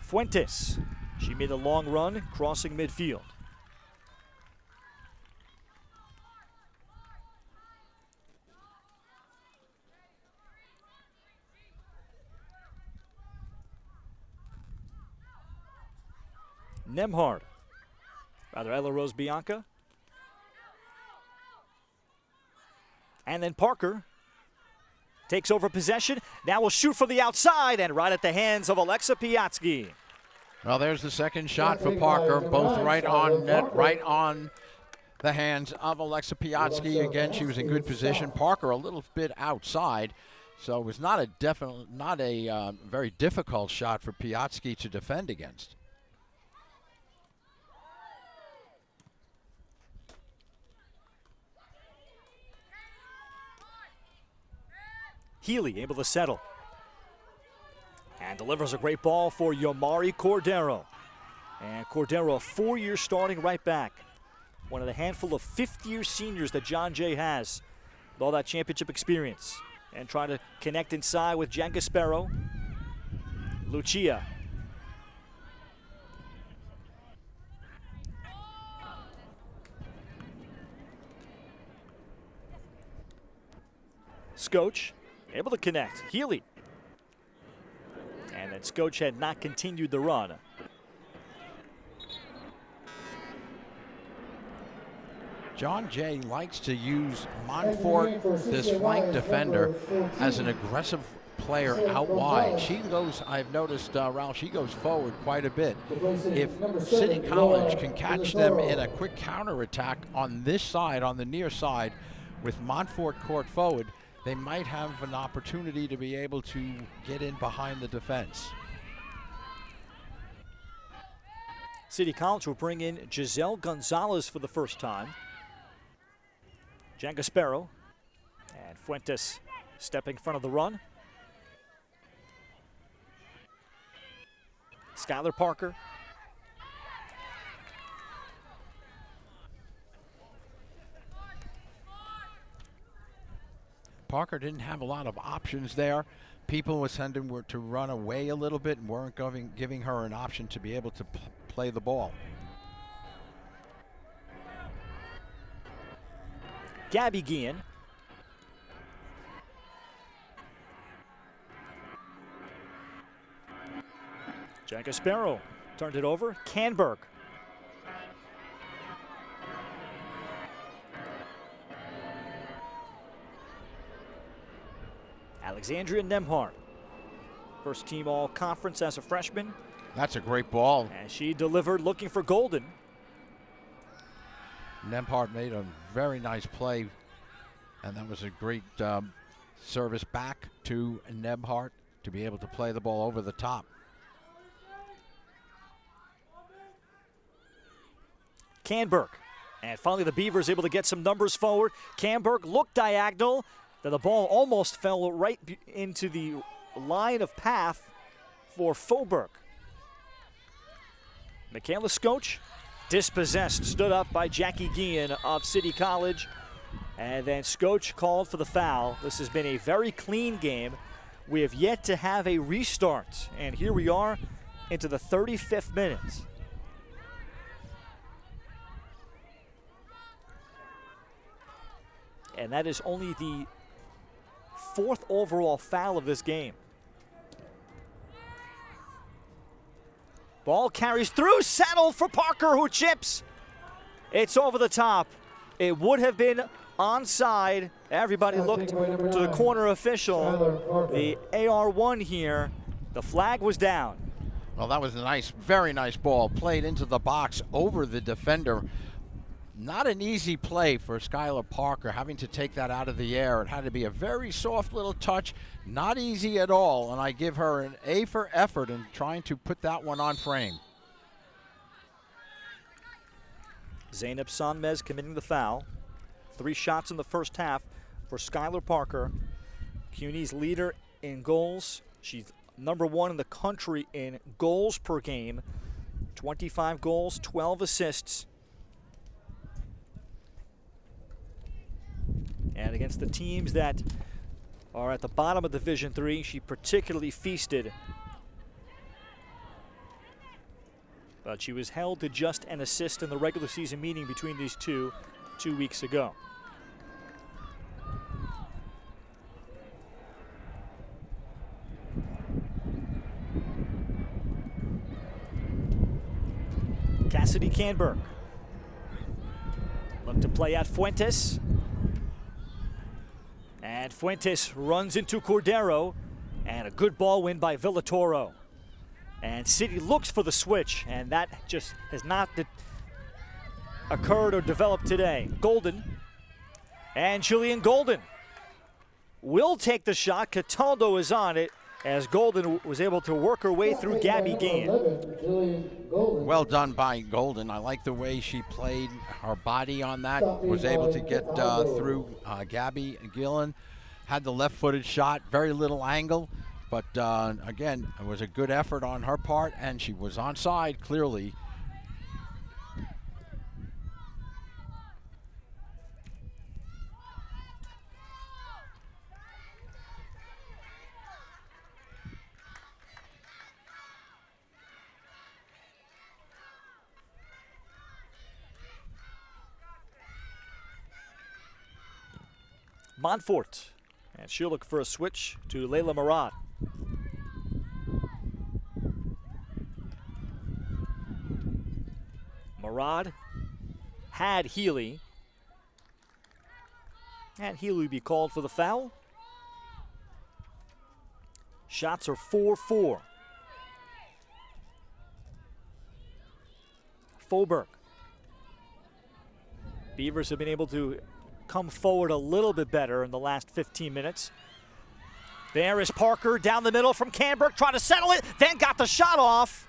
Fuentes, she made a long run, crossing midfield. Nemhard, rather Ella Rose Bianca. And then Parker takes over possession. Now will shoot from the outside and right at the hands of Alexa Piatsky. Well, there's the second shot for Parker, both right on net, right on the hands of Alexa Piatsky. Again, she was in good position. Parker a little bit outside, so it was not a very difficult shot for Piatsky to defend against. Healy able to settle. And delivers a great ball for Yomari Cordero. And Cordero, a 4-year starting right back. One of the handful of fifth-year seniors that John Jay has with all that championship experience. And trying to connect inside with Jan Gaspero. Lucia. Scotch able to connect. Healy. And then Scotch had not continued the run. John Jay likes to use Montfort, this flank defender, as an aggressive player out wide. She goes, I've noticed, Ralph, she goes forward quite a bit. If City College can catch them in a quick counterattack on this side, on the near side, with Montfort court forward, they might have an opportunity to be able to get in behind the defense. City College will bring in Giselle Gonzalez for the first time. Jan Gasparo and Fuentes stepping in front of the run. Skylar Parker. Parker didn't have a lot of options there. People were sending her to run away a little bit and weren't giving her an option to be able to play the ball. Gabby Guillen. Jack Gasparo turned it over. Canberg. Alexandria Nemhart, first team all conference as a freshman. That's a great ball. And she delivered looking for Golden. Nemhart made a very nice play, and that was a great service back to Nemhart to be able to play the ball over the top. Canberg, and finally the Beavers able to get some numbers forward. Canberg looked diagonal. Then the ball almost fell right into the line of path for Faubourg. Michaela Scotch, dispossessed, stood up by Jackie Guillen of City College. And then Scotch called for the foul. This has been a very clean game. We have yet to have a restart. And here we are into the 35th minute. And that is only the 4th overall foul of this game. Ball carries through, settled for Parker, who chips. It's over the top. It would have been onside. Everybody looked to the corner official. The AR1 here, the flag was down. Well, that was a nice, very nice ball. Played into the box over the defender. Not an easy play for Skylar Parker, having to take that out of the air. It had to be a very soft little touch, not easy at all, and I give her an A for effort in trying to put that one on frame. Zainab Sanmez committing the foul. 3 shots in the first half for Skylar Parker. CUNY's leader in goals. She's #1 in the country in goals per game. 25 goals, 12 assists. And against the teams that are at the bottom of Division III, she particularly feasted. But she was held to just an assist in the regular season meeting between these two weeks ago. Cassidy Canberg. Look to play at Fuentes. And Fuentes runs into Cordero, and a good ball win by Villatoro. And City looks for the switch, and that just has not occurred or developed today. Golden, and Julian Golden will take the shot. Cataldo is on it, as Golden was able to work her way through Gabby Guillen. Well done by Golden. I like the way she played her body on that. Was able to get through Gabby Guillen. Had the left-footed shot, very little angle. But again, it was a good effort on her part, and she was onside clearly. Montfort, and she'll look for a switch to Layla Murad. Murad had Healy, and Healy would be called for the foul. Shots are 4-4. Faubourg. Beavers have been able to come forward a little bit better in the last 15 minutes. There is Parker down the middle from Canberg, trying to settle it, then got the shot off.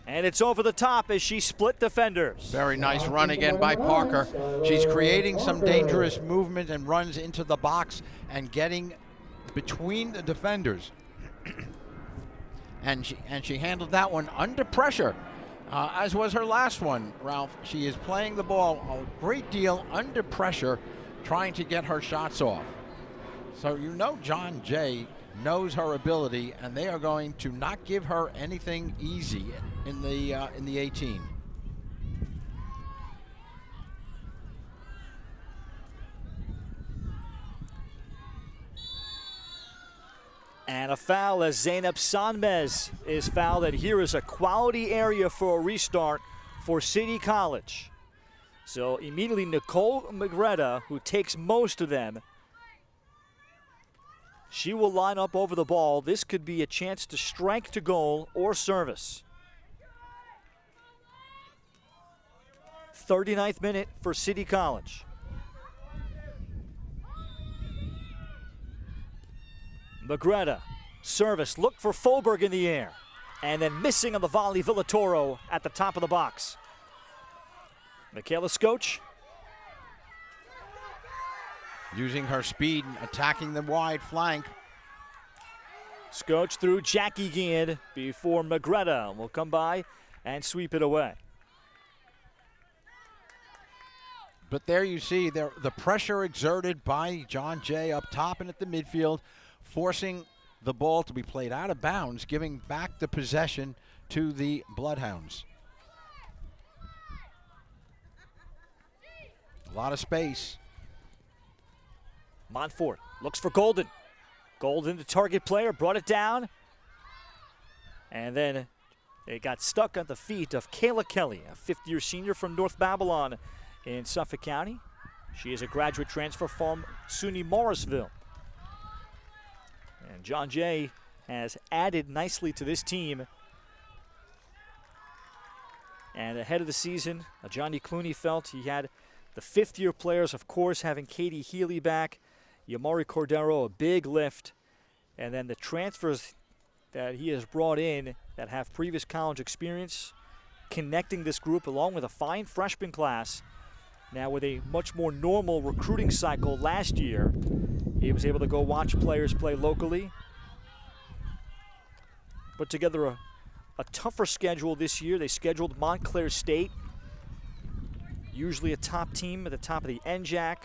And it's over the top as she split defenders. Very nice run again by Parker. She's creating some dangerous movement and runs into the box and getting between the defenders. and she handled that one under pressure, as was her last one, Ralph. She is playing the ball a great deal under pressure, trying to get her shots off. So you know John Jay knows her ability, and they are going to not give her anything easy in the 18. And a foul as Zainab Sanmez is fouled. And here is a quality area for a restart for City College. So immediately Nicole Magretta, who takes most of them, she will line up over the ball. This could be a chance to strike to goal or service. 39th minute for City College. Magretta, service, look for Folberg in the air. And then missing on the volley, Villatoro at the top of the box. Michaela Skoch. Using her speed and attacking the wide flank. Skoch through Jackie Gian before Magretta will come by and sweep it away. But there you see the pressure exerted by John Jay up top and at the midfield, forcing the ball to be played out of bounds, giving back the possession to the Bloodhounds. A lot of space. Montfort looks for Golden. Golden, the target player, brought it down. And then it got stuck at the feet of Kayla Kelly, a fifth-year senior from North Babylon in Suffolk County. She is a graduate transfer from SUNY Morrisville. And John Jay has added nicely to this team. And ahead of the season, Johnny Clooney felt he had the fifth-year players, of course, having Katie Healy back, Yamari Cordero, a big lift, and then the transfers that he has brought in that have previous college experience, connecting this group along with a fine freshman class. Now with a much more normal recruiting cycle last year, he was able to go watch players play locally. Put together a tougher schedule this year. They scheduled Montclair State, usually a top team at the top of the NJAC.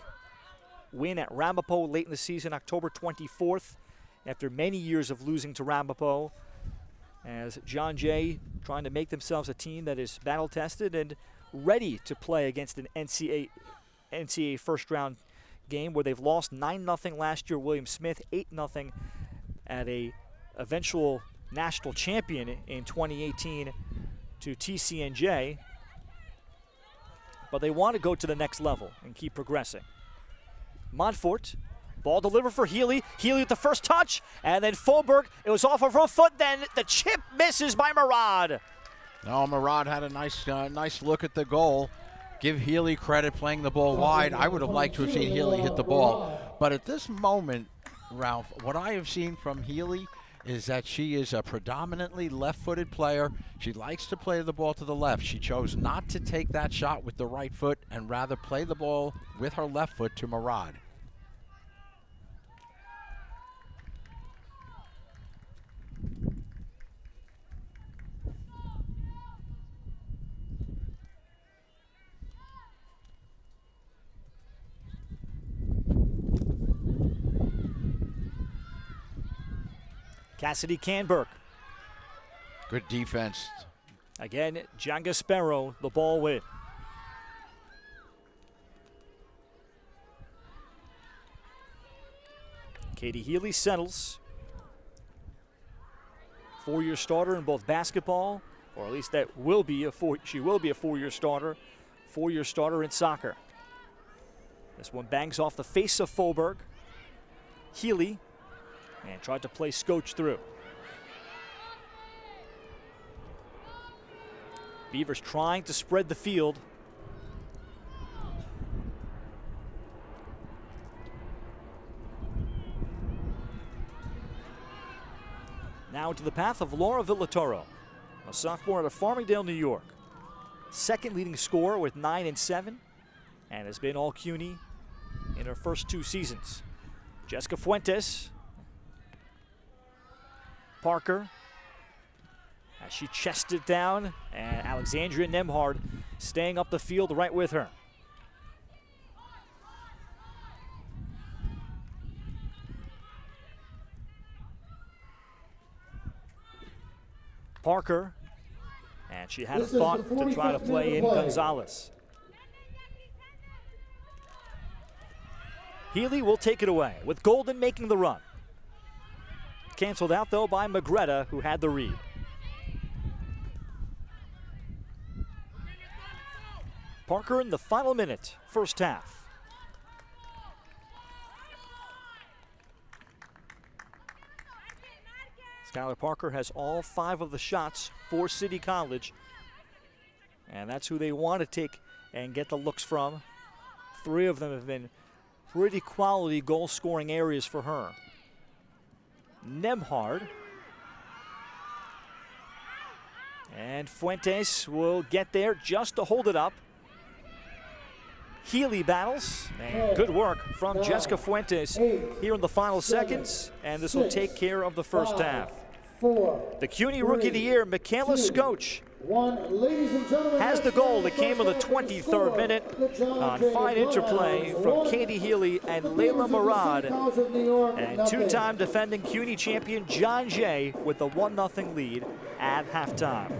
Win at Ramapo late in the season, October 24th, after many years of losing to Ramapo. As John Jay trying to make themselves a team that is battle-tested and ready to play against an NCAA first-round game where they've lost 9-0 last year. William Smith 8-0 at a eventual national champion in 2018 to TCNJ. But they want to go to the next level and keep progressing. Montfort, ball delivered for Healy. Healy with the first touch, and then Folberg. It was off of her foot. Then the chip misses by Murad. Oh, Murad had a nice look at the goal. Give Healy credit playing the ball wide. I would have liked to have seen Healy hit the ball. But at this moment, Ralph, what I have seen from Healy is that she is a predominantly left-footed player. She likes to play the ball to the left. She chose not to take that shot with the right foot and rather play the ball with her left foot to Murad. Cassidy Canberg. Good defense. Again, John Gaspero, the ball with. Katie Healy settles. Four-year starter in both basketball, or at least that will be she will be a four-year starter. Four-year starter in soccer. This one bangs off the face of Folberg. Healy. And tried to play Skoch through. Beavers trying to spread the field. Now into the path of Laura Villatoro. a sophomore out of Farmingdale, New York. Second leading scorer with 9 and 7, and has been all CUNY in her first 2 seasons. Jessica Fuentes. Parker, as she chests it down, and Alexandria Nemhard staying up the field right with her. Parker, and she had a thought to try to play in Gonzalez. Healy will take it away, with Golden making the run. Canceled out, though, by Magretta, who had the read. Parker in the final minute, first half. Skylar Parker has all 5 of the shots for City College, and that's who they want to take and get the looks from. 3 of them have been pretty quality goal-scoring areas for her. Nemhard. And Fuentes will get there just to hold it up. Healy battles, and good work from Jessica Fuentes here in the final seconds, and this will take care of the first half. The CUNY Rookie of the Year, Michaela Scotch, has the goal that came in the 23rd minute on fine interplay from Katie Healy and Layla Murad, and 2-time defending CUNY champion John Jay with the 1-0 lead at halftime.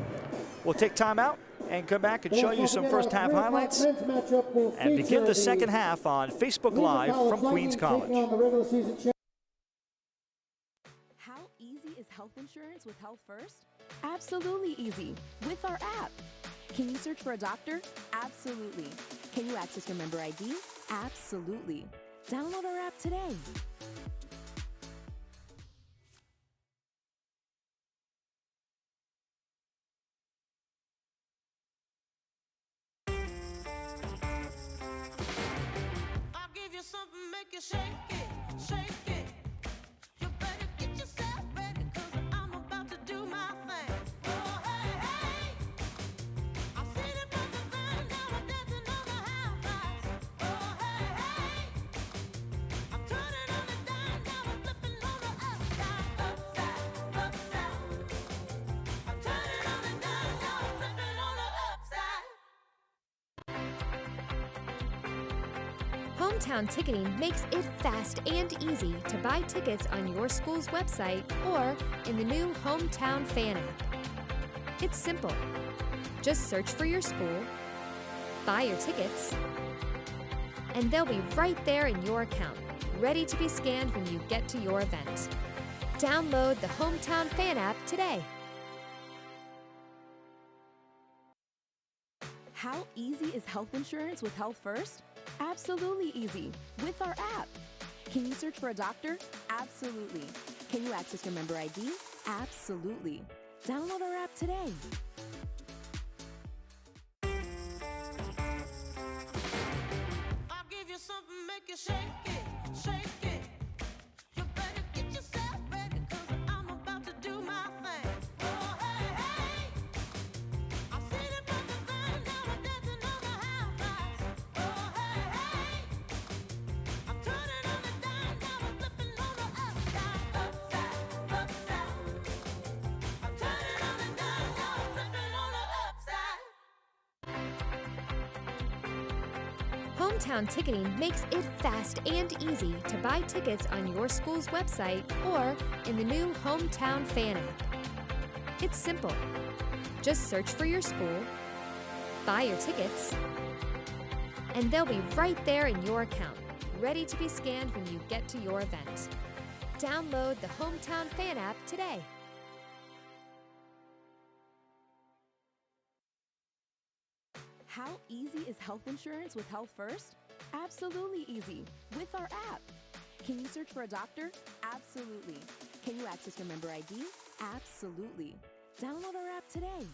We'll take time out and come back and show you some first half highlights and begin the second half on Facebook Live from Queens College. How easy is health insurance with Health First? Absolutely easy with our app. Can you search for a doctor? Absolutely. Can you access your member ID? Absolutely. Download our app today. I'll give you something, make you shake it, shake it. You better get yourself ready, 'cause I'm about to do my thing. Oh, hey, hey. I've seen it from the van, now we're dancing on the half rise. Oh, hey, hey. I'm turning on the dime, now we're flipping on the upside, upside, upside. I'm turning on the dime, now we're flipping on the upside. Hometown Ticketing makes it fast and easy to buy tickets on your school's website or in the new Hometown Fan app. It's simple. Just search for your school, buy your tickets, and they'll be right there in your account, ready to be scanned when you get to your event. Download the Hometown Fan app today. How easy is health insurance with Health First? Absolutely easy with our app. Can you search for a doctor? Absolutely. Can you access your member ID? Absolutely. Download our app today. I'll give you something, make you shake it, shake it. You better get yourself ready, 'cause I'm about to do my thing. Oh, hey, hey. I've seen it from the van, now we're dancing on the half rise. Oh, hey, hey. I'm turning on the dime, now we're flipping on the upside, upside, upside. I'm turning on the dime, now we're flipping on the upside. Hometown Ticketing makes it fast and easy to buy tickets on your school's website or in the new Hometown Fan app. It's simple. Just search for your school, buy your tickets, and they'll be right there in your account, ready to be scanned when you get to your event. Download the Hometown Fan app today. How easy is health insurance with Health First? Absolutely easy with our app. Can you search for a doctor? Absolutely. Can you access your member ID? Absolutely. Download our app today.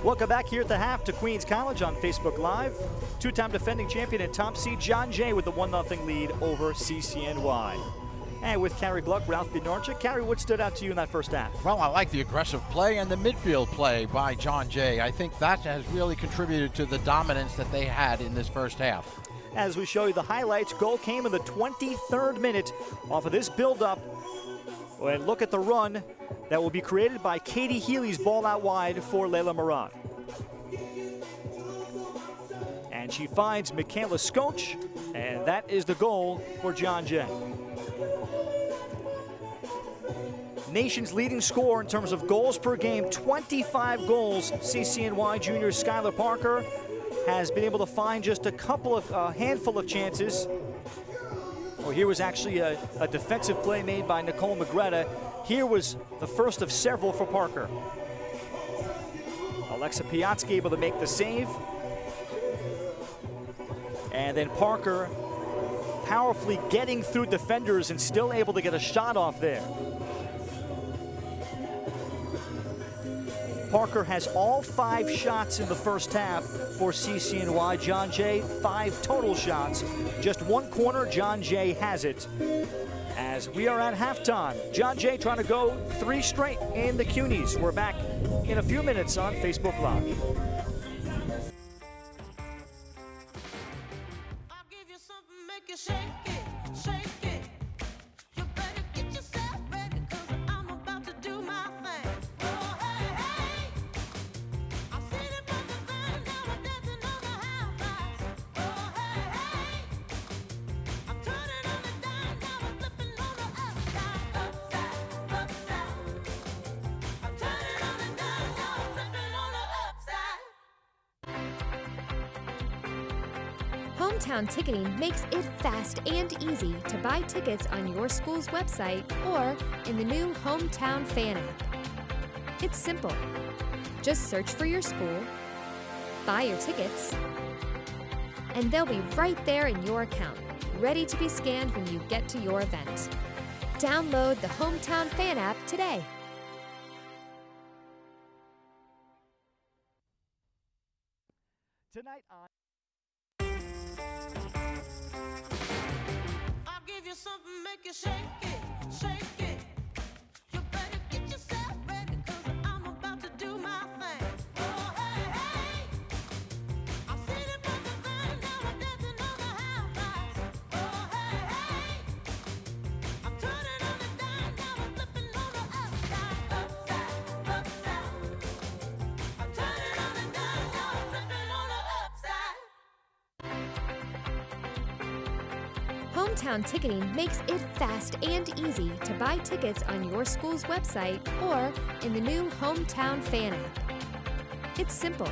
Welcome back here at the half to Queens College on Facebook Live. Two-time defending champion and top seed John Jay with the 1-0 lead over CCNY. And with Carrie Gluck, Ralph Bednarczyk. Carrie, what stood out to you in that first half? Well, I like the aggressive play and the midfield play by John Jay. I think that has really contributed to the dominance that they had in this first half. As we show you the highlights, goal came in the 23rd minute off of this build-up. And look at the run that will be created by Katie Healy's ball out wide for Layla Murad. And she finds Michaela Skoch, and that is the goal for John Jay. Nation's leading scorer in terms of goals per game, 25 goals. CCNY junior Skylar Parker has been able to find just a handful of chances. Well, here was actually a defensive play made by Nicole Magretta. Here was the first of several for Parker. Alexa Piatsky able to make the save. And then Parker powerfully getting through defenders and still able to get a shot off there. Parker has all 5 shots in the first half for CCNY. John Jay, 5 total shots. Just 1 corner, John Jay has it. As we are at halftime, John Jay trying to go 3 straight in the CUNYs. We're back in a few minutes on Facebook Live. I'll give you something, make you shake it, shake it. You better get yourself ready, 'cause I'm about to do my thing. Oh, hey, hey. I see the brother band now and dancing on the half rise. Oh, hey, hey. I'm turning on the dime now and flipping on the upside, upside, upside. I'm turning on the dime now and flipping on the upside. Hometown Ticketing makes it fast and easy to buy tickets on your school's website or in the new Hometown Fan app. It's simple. Just search for your school, buy your tickets, and they'll be right there in your account, ready to be scanned when you get to your event. Download the Hometown Fan app today. Tonight on I'll give you something, make you shake it, shake it. You better get yourself ready, 'cause I'm about to do my thing. Oh, hey, hey. I see the brother band now and dancing on the half rise. Oh, hey, hey. I'm turning on the dime now and flipping on the upside, upside, upside. I'm turning on the dime now and flipping on the upside. Hometown Ticketing makes it fast and easy to buy tickets on your school's website or in the new Hometown Fan app. It's simple.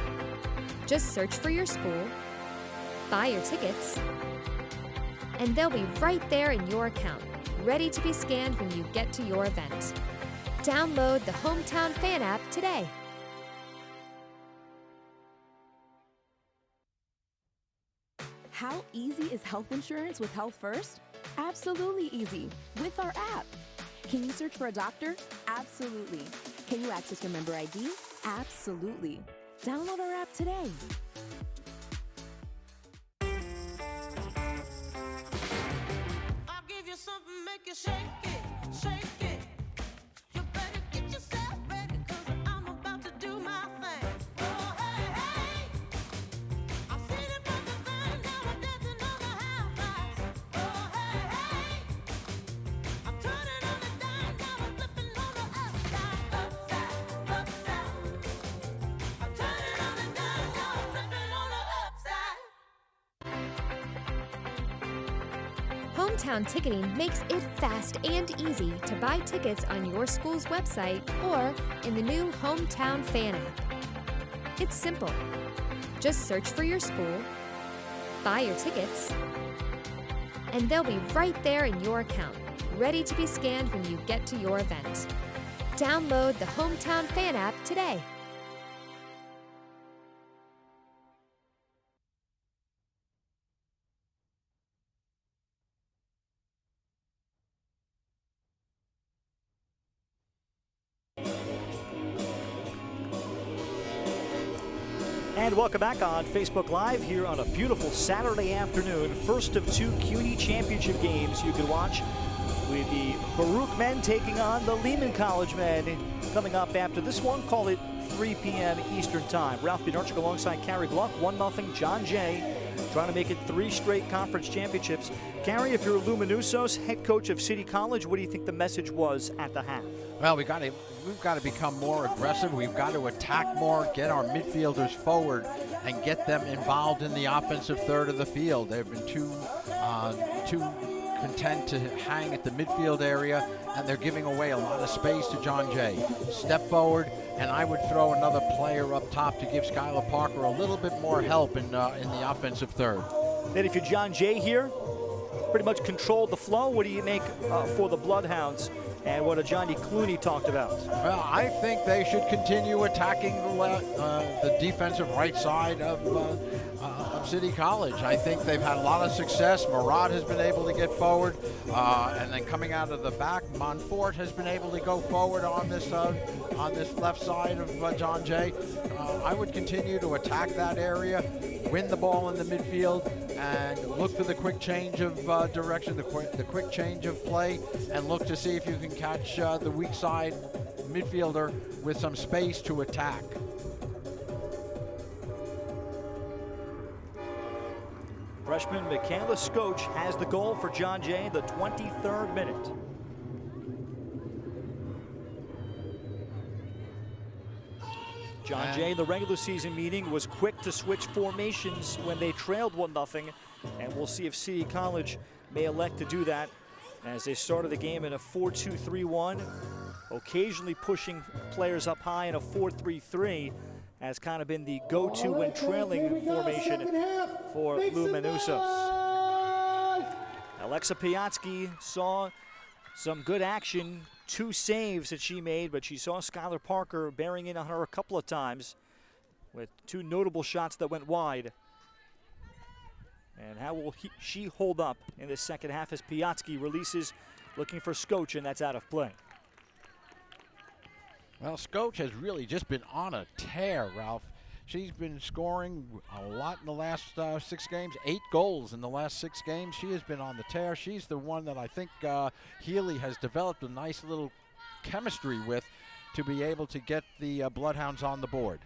Just search for your school, buy your tickets, and they'll be right there in your account, ready to be scanned when you get to your event. Download the Hometown Fan app today. How easy is health insurance with Health First? Absolutely easy with our app. Can you search for a doctor? Absolutely. Can you access your member ID? Absolutely. Download our app today. I'll give you something, make you shake it, shake it. You better get yourself ready, 'cause I'm about to do my thing. Oh, hey, hey. I see the brother band now and dancing on the half rise. Oh, hey, hey. I'm turning on the dime now and flipping on the upside, upside, upside. I'm turning on the dime now and flipping on the upside. Hometown Ticketing makes it fast and easy to buy tickets on your school's website or in the new Hometown Fan app. It's simple. Just search for your school, buy your tickets, and they'll be right there in your account, ready to be scanned when you get to your event. Download the Hometown Fan app today. And welcome back on Facebook Live here on a beautiful Saturday afternoon. First of two CUNY championship games you can watch, with the Baruch men taking on the Lehman College men. Coming up after this one, call it 3 p.m. Eastern Time. Ralph Bednarczyk alongside Carrie Gluck, 1-0 John Jay, trying to make it 3 straight conference championships. Carrie, if you're Luminusos, head coach of City College, what do you think the message was at the half? Well, we've got to become more aggressive. We've got to attack more, get our midfielders forward, and get them involved in the offensive third of the field. They've been too content to hang at the midfield area, and they're giving away a lot of space to John Jay. Step forward, and I would throw another player up top to give Skylar Parker a little bit more help in the offensive third. Then if you're John Jay here, pretty much controlled the flow. What do you make for the Bloodhounds and what Johnny Clooney talked about? Well, I think they should continue attacking the defensive right side of City College. I think they've had a lot of success. Murad has been able to get forward, and then coming out of the back, Montfort has been able to go forward on this left side of John Jay. I would continue to attack that area, win the ball in the midfield, and look for the quick change of direction, the quick change of play, and look to see if you can catch the weak side midfielder with some space to attack. Freshman Michaela Skoch has the goal for John Jay, the 23rd minute. John Jay in the regular season meeting was quick to switch formations when they trailed 1-0, and we'll see if City College may elect to do that as they started the game in a 4-2-3-1, occasionally pushing players up high in a 4-3-3 has kind of been the go-to when trailing formation for Luminusos. Alexa Piatsky saw some good action, 2 saves that she made, but she saw Skylar Parker bearing in on her a couple of times with 2 notable shots that went wide. And how will she hold up in the second half as Piatsky releases, looking for Skoch, and that's out of play. Well, Skoch has really just been on a tear, Ralph. She's been scoring a lot in the last 6 games, 8 goals in the last 6 games. She has been on the tear. She's the one that I think Healy has developed a nice little chemistry with to be able to get the Bloodhounds on the board.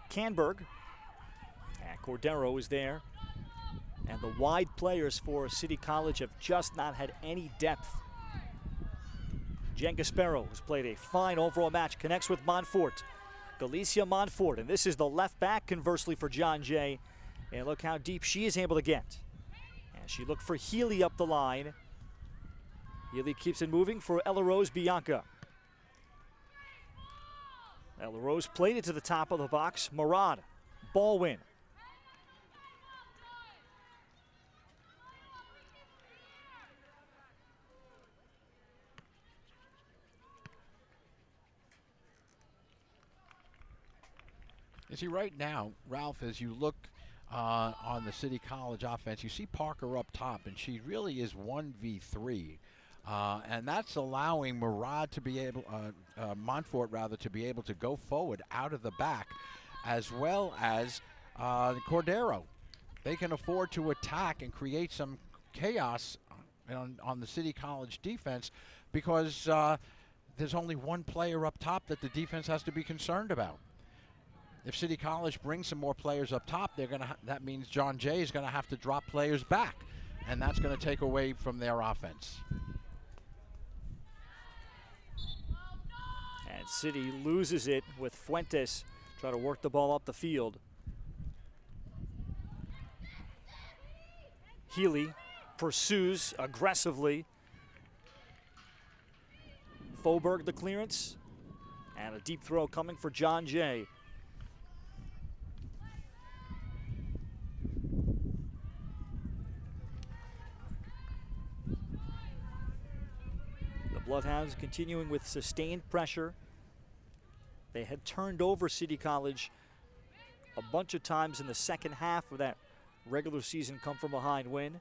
Canberg, and Cordero is there. And the wide players for City College have just not had any depth. Jen Gaspero, who's played a fine overall match, connects with Montfort. Galicia Montfort, and this is the left back, conversely, for John Jay. And look how deep she is able to get. And she looked for Healy up the line. Healy keeps it moving for Ella Rose Bianca. Ella Rose played it to the top of the box. Murad, ball win. You see, right now, Ralph, as you look on the City College offense, you see Parker up top, and she really is 1v3. And that's allowing Murad to be able, Montfort rather, to be able to go forward out of the back, as well as Cordero. They can afford to attack and create some chaos on the City College defense because there's only one player up top that the defense has to be concerned about. If City College brings some more players up top, that means John Jay is going to have to drop players back, and that's going to take away from their offense. And City loses it with Fuentes trying to work the ball up the field. Healy pursues aggressively. Faubourg the clearance, and a deep throw coming for John Jay. Bloodhounds continuing with sustained pressure. They had turned over City College a bunch of times in the second half of that regular season come from behind win.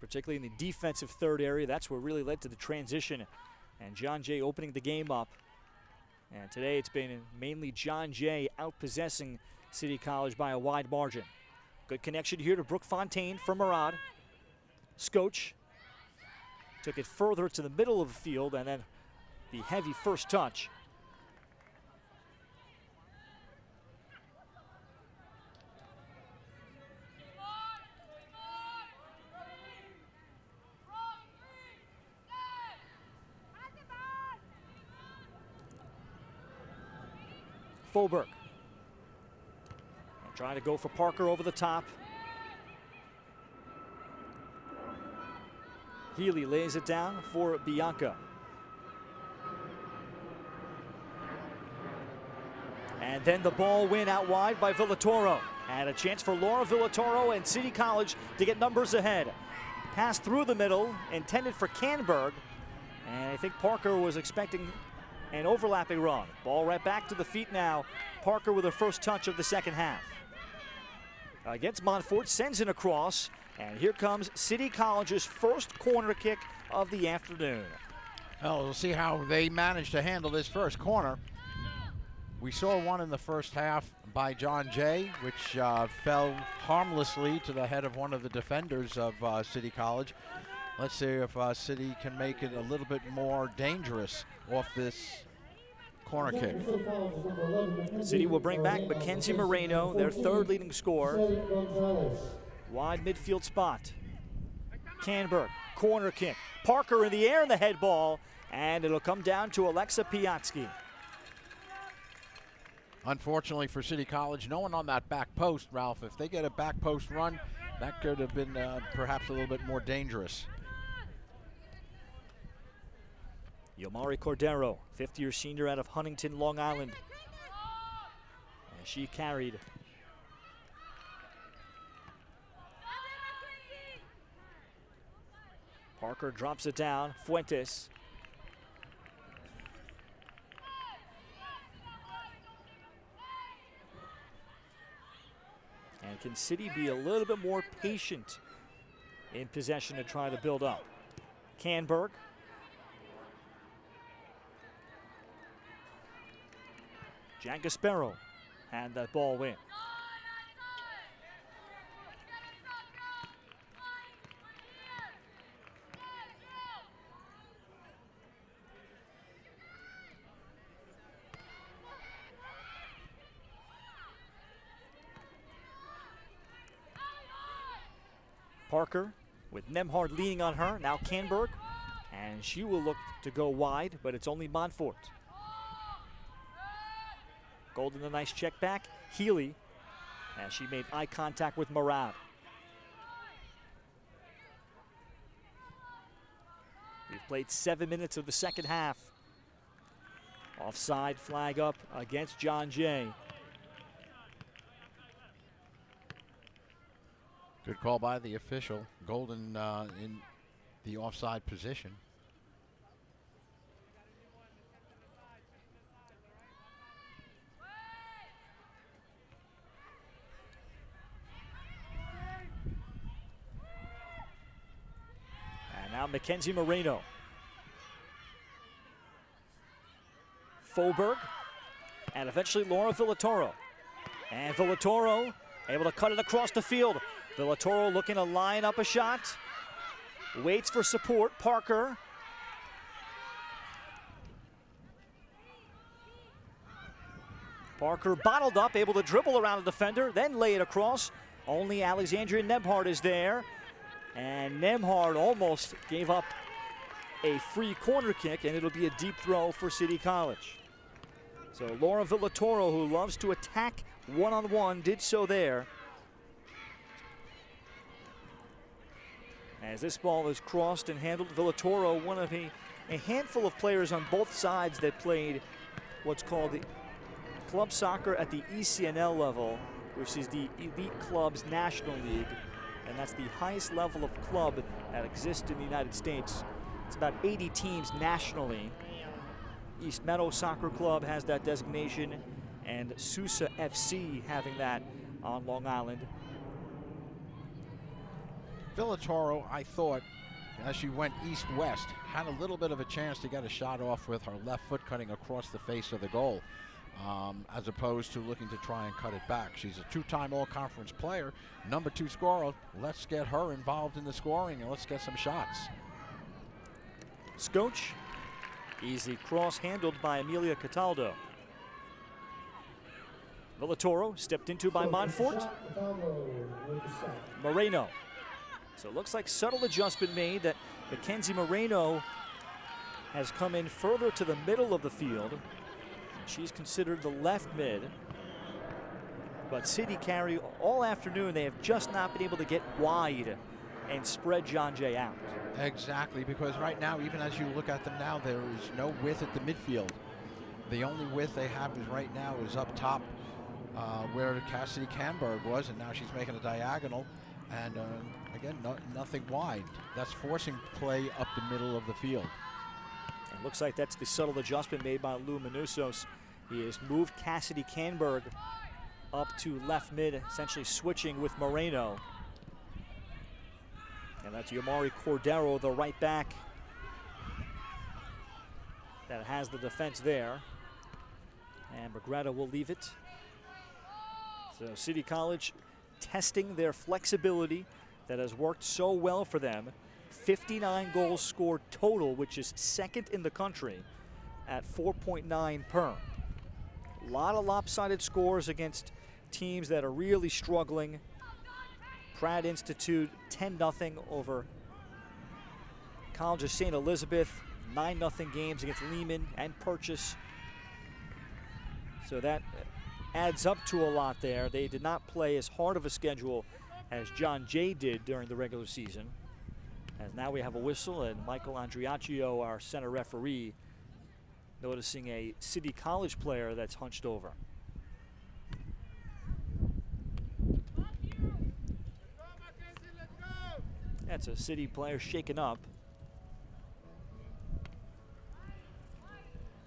particularly in the defensive third area. That's what really led to the transition. And John Jay opening the game up. And today it's been mainly John Jay outpossessing City College by a wide margin. Good connection here to Brooke Fontaine from Murad. Scotch took it further to the middle of the field, and then the heavy first touch. Faubourg trying to go for Parker over the top. Healy lays it down for Bianca. And then the ball win out wide by Villatoro. And a chance for Laura Villatoro and City College to get numbers ahead. Pass through the middle, intended for Canberg. And I think Parker was expecting an overlapping run. Ball right back to the feet now. Parker with her first touch of the second half. Against Montfort, sends it across. And here comes City College's first corner kick of the afternoon. Well, we'll see how they manage to handle this first corner. We saw one in the first half by John Jay, which fell harmlessly to the head of one of the defenders of City College. Let's see if City can make it a little bit more dangerous off this corner kick. City will bring back Mackenzie Moreno, their third leading scorer. Wide midfield spot. Canberg, corner kick. Parker in the air in the head ball, and it'll come down to Alexa Piatsky. Unfortunately for City College, no one on that back post, Ralph. If they get a back post run, that could have been perhaps a little bit more dangerous. Yomari Cordero, fifth-year senior out of Huntington, Long Island. And she carried. Parker drops it down. Fuentes. And can City be a little bit more patient in possession to try to build up? Canberg. Jan Gaspero had that ball win. Parker with Nemhard leaning on her. Now Canberg, and she will look to go wide, but it's only Montfort. Golden, a nice check back. Healy, as she made eye contact with Murad. We've played 7 minutes of the second half. Offside flag up against John Jay. Good call by the official. Golden in the offside position. Now Mackenzie Moreno. Faubourg, and eventually Laura Villatoro. And Villatoro able to cut it across the field. Villatoro looking to line up a shot. Waits for support. Parker. Parker bottled up, able to dribble around the defender, then lay it across. Only Alexandria Nemhard is there. And Nemhard almost gave up a free corner kick, and it'll be a deep throw for City College. So Laura Villatoro, who loves to attack one-on-one, did so there. As this ball is crossed and handled, Villatoro, one of a handful of players on both sides that played what's called the club soccer at the ECNL level, which is the Elite Clubs National League. And that's the highest level of club that exists in the United States. It's about 80 teams nationally. East Meadow Soccer Club has that designation, and Sousa FC having that on Long Island. Villatoro, I thought, as she went east-west, had a little bit of a chance to get a shot off with her left foot cutting across the face of the goal, as opposed to looking to try and cut it back. She's a two-time all-conference player, number 2 scorer. Let's get her involved in the scoring and let's get some shots. Scotch, easy cross handled by Amelia Cataldo. Villatoro stepped into by Montfort. Moreno. So it looks like subtle adjustment made that Mackenzie Moreno has come in further to the middle of the field. She's considered the left mid. But City carry all afternoon, they have just not been able to get wide and spread John Jay out. Exactly, because right now, even as you look at them now, there is no width at the midfield. The only width they have is right now is up top where Cassidy Canberg was, and now she's making a diagonal. And again, nothing wide. That's forcing play up the middle of the field. It looks like that's the subtle adjustment made by Lou Manusos. He has moved Cassidy Canberg up to left mid, essentially switching with Moreno. And that's Yamari Cordero, the right back, that has the defense there. And Magretta will leave it. So City College testing their flexibility that has worked so well for them. 59 goals scored total, which is second in the country at 4.9 per. A lot of lopsided scores against teams that are really struggling. Pratt Institute 10-0 over College of St. Elizabeth, 9-0 games against Lehman and Purchase. So that adds up to a lot there. They did not play as hard of a schedule as John Jay did during the regular season. As now we have a whistle, and Michael Andriaccio, our center referee, noticing a City College player that's hunched over. That's a City player shaken up.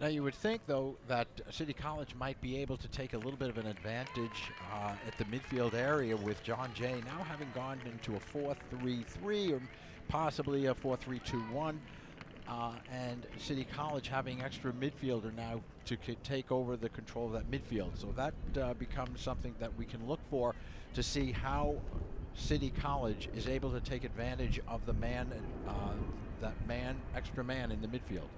Now you would think, though, that City College might be able to take a little bit of an advantage at the midfield area with John Jay now having gone into a 4-3-3 or possibly a 4-3-2-1, and City College having extra midfielder now to take over the control of that midfield. So that becomes something that we can look for to see how City College is able to take advantage of the extra man in the midfield.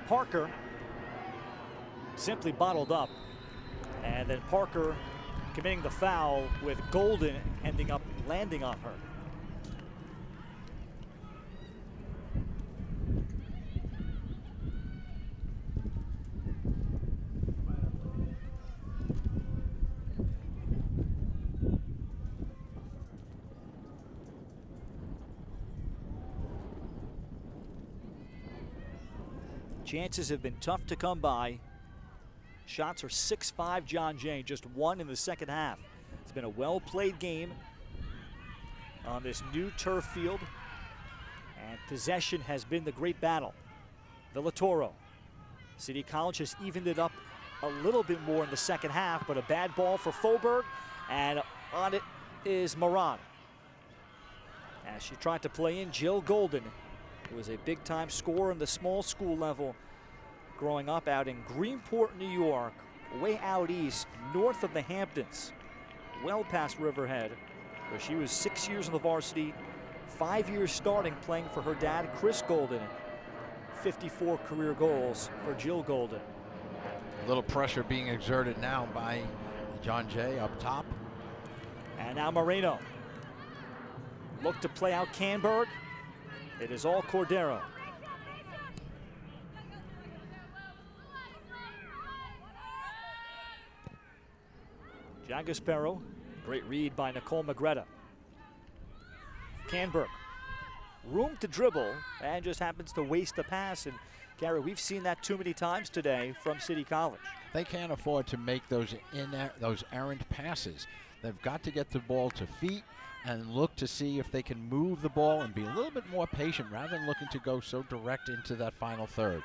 Parker simply bottled up, and then Parker committing the foul with Golden ending up landing on her. Chances have been tough to come by. Shots are 6-5 John Jay, just 1 in the second half. It's been a well-played game on this new turf field, and possession has been the great battle. Villatoro. City College has evened it up a little bit more in the second half, but a bad ball for Faubourg, and on it is Moran. As she tried to play in Jill Golden, who was a big-time scorer in the small school level growing up out in Greenport, New York, way out east, north of the Hamptons, well past Riverhead, where she was 6 years in the varsity, 5 years starting, playing for her dad, Chris Golden. 54 career goals for Jill Golden. A little pressure being exerted now by John Jay up top. And now Moreno. Look to play out Canberg. It is all Cordero. Giagaspero, great read by Nicole Magretta. Canberg, room to dribble, and just happens to waste a pass. And Gary, we've seen that too many times today from City College. They can't afford to make those errant passes. They've got to get the ball to feet and look to see if they can move the ball and be a little bit more patient rather than looking to go so direct into that final third.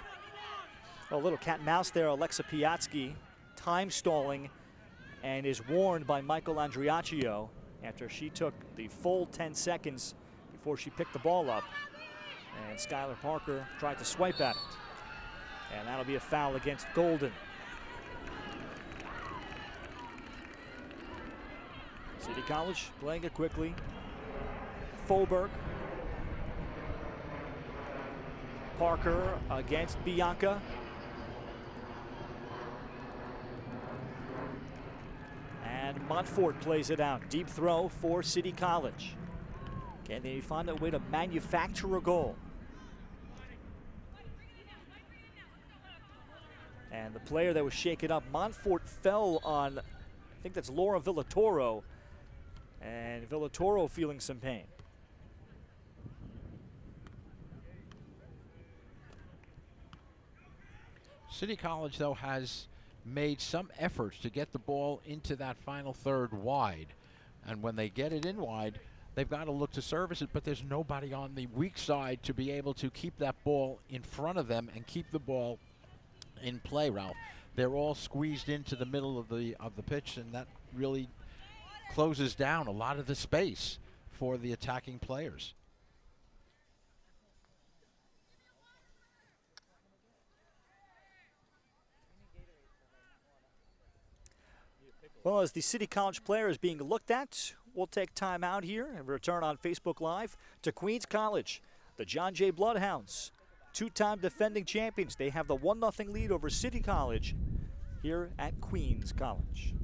A little cat and mouse there. Alexa Piatsky time stalling and is warned by Michael Andriaccio after she took the full 10 seconds before she picked the ball up. And Skylar Parker tried to swipe at it. And that'll be a foul against Golden. City College playing it quickly. Folberg. Parker against Bianca. And Montfort plays it out. Deep throw for City College. Can they find a way to manufacture a goal? And the player that was shaken up, Montfort fell on, I think that's Laura Villatoro. And Villatoro feeling some pain. City College, though, has made some efforts to get the ball into that final third wide. And when they get it in wide, they've got to look to service it, but there's nobody on the weak side to be able to keep that ball in front of them and keep the ball in play, Ralph. They're all squeezed into the middle of the pitch, and that really closes down a lot of the space for the attacking players. Well, as the City College player is being looked at, we'll take time out here and return on Facebook Live to Queens College. The John Jay Bloodhounds, two-time defending champions. They have the 1-0 lead over City College here at Queens College.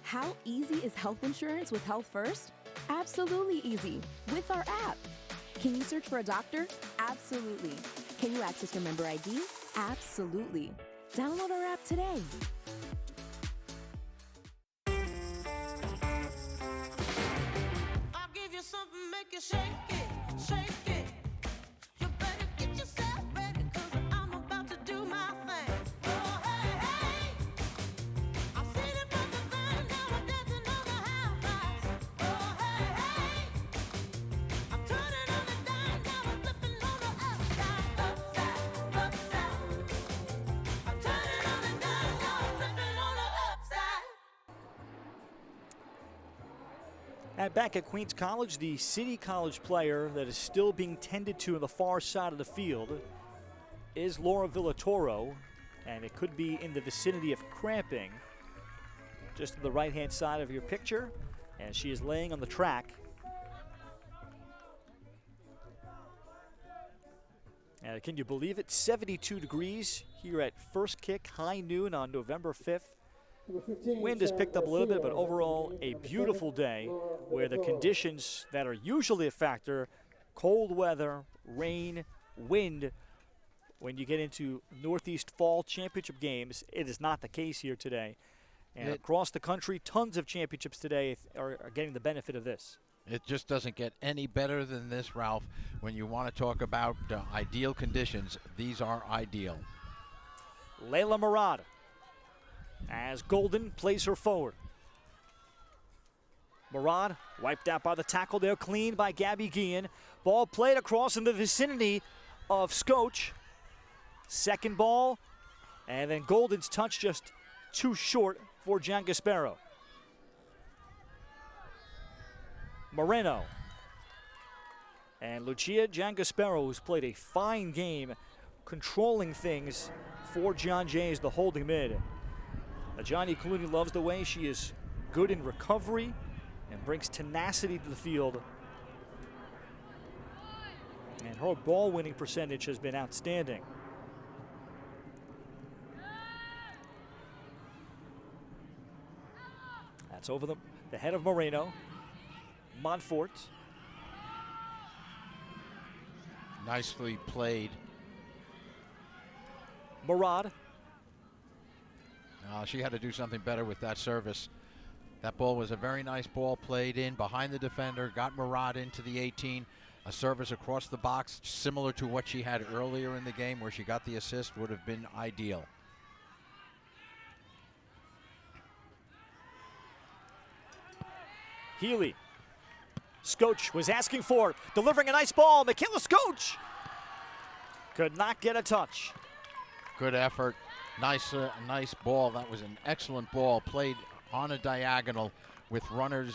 How easy is health insurance with Health First? Absolutely easy with our app. Can you search for a doctor? Absolutely. Can you access your member ID? Absolutely. Download our app today. I'll give you something, make you shake it, shake it. You better get yourself ready, 'cause I'm about to do my thing. Oh, hey, hey. I've seen it from the van, now I'm dancing on the half price. Oh, hey, hey. I'm turning on the dime, now I'm flipping on the upside, upside, upside. I'm turning on the dime, now I'm flipping on the upside. And back at Queens College, the City College player that is still being tended to on the far side of the field is Laura Villatoro, and it could be in the vicinity of cramping, just to the right-hand side of your picture, and she is laying on the track. And can you believe it? 72 degrees here at First Kick, high noon on November 5th. Wind has picked up a little bit, but overall a beautiful day where the conditions that are usually a factor, cold weather, rain, wind, when you get into Northeast Fall Championship games, it is not the case here today. And across the country, tons of championships today are getting the benefit of this. It just doesn't get any better than this, Ralph. When you want to talk about ideal conditions, these are ideal. Layla Murad, as Golden plays her forward. Murad wiped out by the tackle there, clean by Gabby Guillen. Ball played across in the vicinity of Scotch. Second ball, and then Golden's touch just too short for Giangaspero. Moreno. And Lucia Giangaspero, who's played a fine game controlling things for John Jay as the holding mid. Johnny Clooney loves the way she is good in recovery and brings tenacity to the field. And her ball winning percentage has been outstanding. That's over the head of Moreno. Montfort. Nicely played. Murad. She had to do something better with that service. That ball was a very nice ball played in behind the defender, got Murad into the 18. A service across the box, similar to what she had earlier in the game where she got the assist, would have been ideal. Healy Scotch was asking for it, delivering a nice ball. Michaela Scotch could not get a touch. Good effort. Nice ball. That was an excellent ball played on a diagonal with runners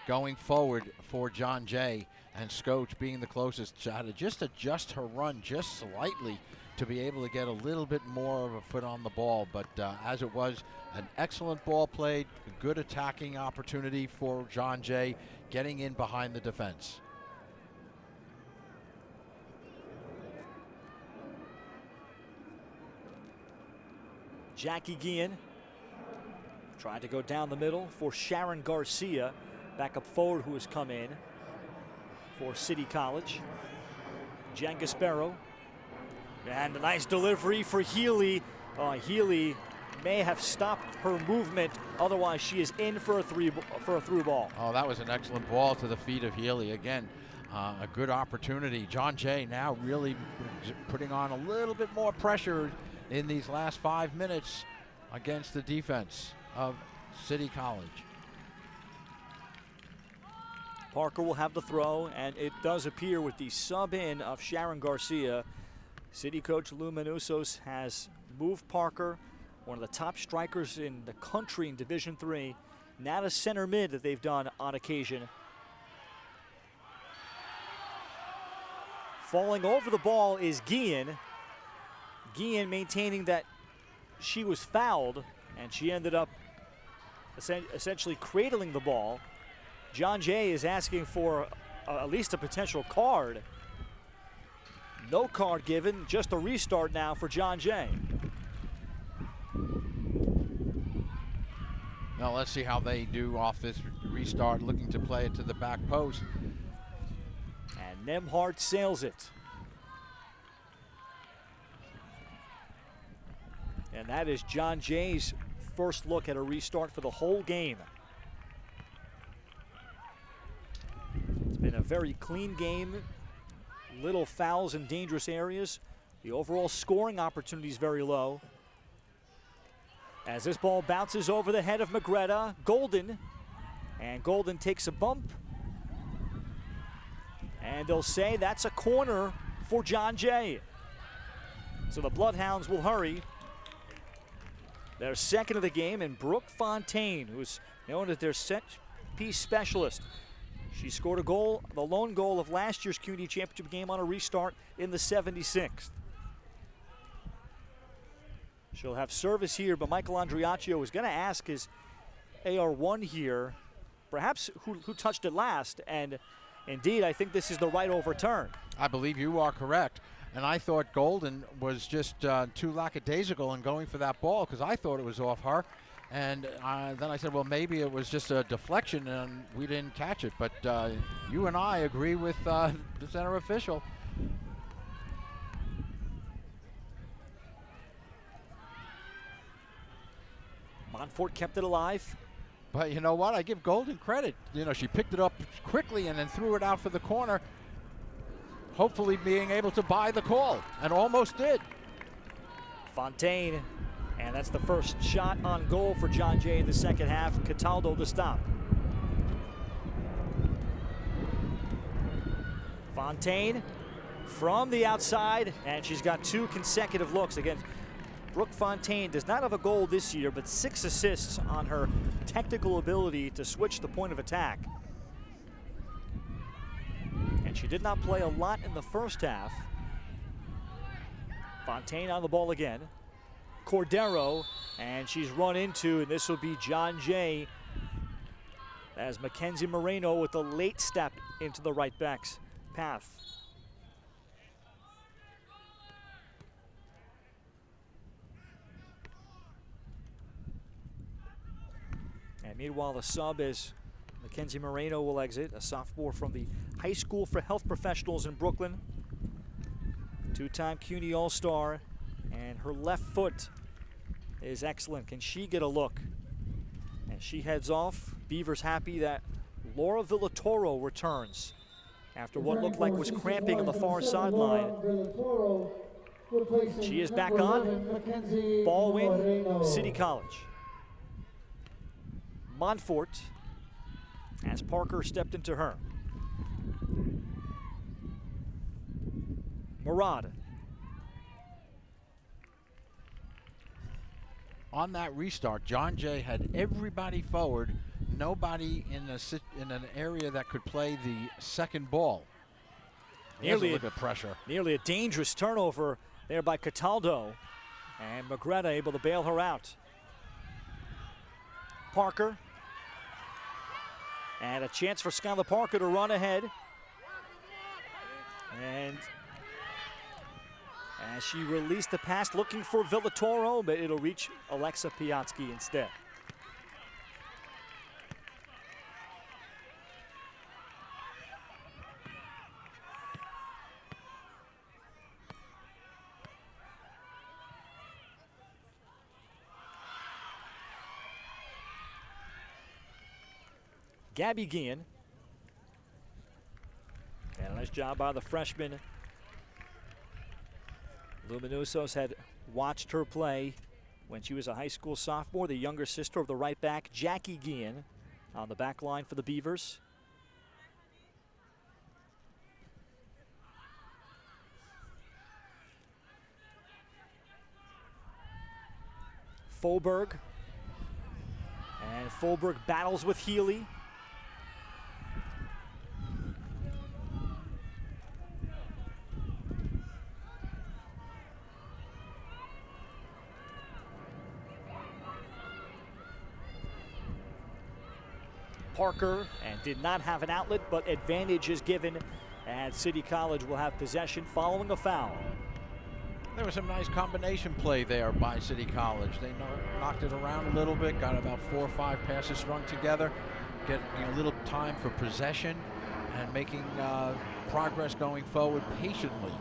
going forward for John Jay, and Scotch being the closest had to just adjust her run just slightly to be able to get a little bit more of a foot on the ball. But as it was, an excellent ball played, a good attacking opportunity for John Jay, getting in behind the defense. Jackie Guillen trying to go down the middle for Sharon Garcia, backup forward who has come in for City College. Jen Gasparo, and a nice delivery for Healy. Healy may have stopped her movement, otherwise she is in for a through ball. Oh, that was an excellent ball to the feet of Healy. Again, a good opportunity. John Jay now really putting on a little bit more pressure in these last 5 minutes against the defense of City College. Parker will have the throw, and it does appear with the sub in of Sharon Garcia, City coach Lou Manusos has moved Parker, one of the top strikers in the country in Division III, not a center mid that they've done on occasion. Falling over the ball is Guillen. Guillen maintaining that she was fouled, and she ended up essentially cradling the ball. John Jay is asking for at least a potential card. No card given, just a restart now for John Jay. Now let's see how they do off this restart, looking to play it to the back post. And Nemhart sails it. And that is John Jay's first look at a restart for the whole game. It's been a very clean game. Little fouls in dangerous areas. The overall scoring opportunity is very low. As this ball bounces over the head of Magretta, Golden. And Golden takes a bump. And they'll say that's a corner for John Jay. So the Bloodhounds will hurry. Their second of the game, and Brooke Fontaine, who's known as their set piece specialist. She scored a goal, the lone goal of last year's CUNY championship game on a restart in the 76th. She'll have service here, but Michael Andriaccio is going to ask his AR1 here, perhaps who touched it last, and indeed, I think this is the right overturn. I believe you are correct. And I thought Golden was just too lackadaisical in going for that ball, because I thought it was off her. And then I said, well, maybe it was just a deflection and we didn't catch it. But you and I agree with the center official. Montfort kept it alive. But you know what? I give Golden credit. You know, she picked it up quickly and then threw it out for the corner, hopefully being able to buy the call, and almost did. Fontaine, and that's the first shot on goal for John Jay in the second half. Cataldo the stop. Fontaine from the outside, and she's got 2 consecutive looks. Again, Brooke Fontaine does not have a goal this year, but 6 assists on her technical ability to switch the point of attack. And she did not play a lot in the first half. Fontaine on the ball again. Cordero, and she's run into, and this will be John Jay as Mackenzie Moreno with a late step into the right back's path. And meanwhile, the sub is Mackenzie Moreno will exit, a sophomore from the High School for Health Professionals in Brooklyn. 2-time CUNY All-Star, and her left foot is excellent. Can she get a look? And she heads off. Beavers happy that Laura Villatoro returns after what looked like was cramping on the far sideline. She is back on. Ball win, City College. Montfort as Parker stepped into her. Murad. On that restart, John Jay had everybody forward, nobody in an area that could play the second ball. Nearly a little bit of pressure. Nearly a dangerous turnover there by Cataldo, and Magretta able to bail her out. Parker, and a chance for Skylar Parker to run ahead. And as she released the pass looking for Villatoro, but it'll reach Alexa Piatsky instead. Gabby Guillen. And a nice job by the freshman. Luminosos had watched her play when she was a high school sophomore, the younger sister of the right back, Jackie Guillen, on the back line for the Beavers. Folberg. And Folberg battles with Healy. Parker, and did not have an outlet, but advantage is given, and City College will have possession following a foul. There was some nice combination play there by City College. They knocked it around a little bit, got about 4 or 5 passes strung together, getting a little time for possession, and making progress going forward patiently.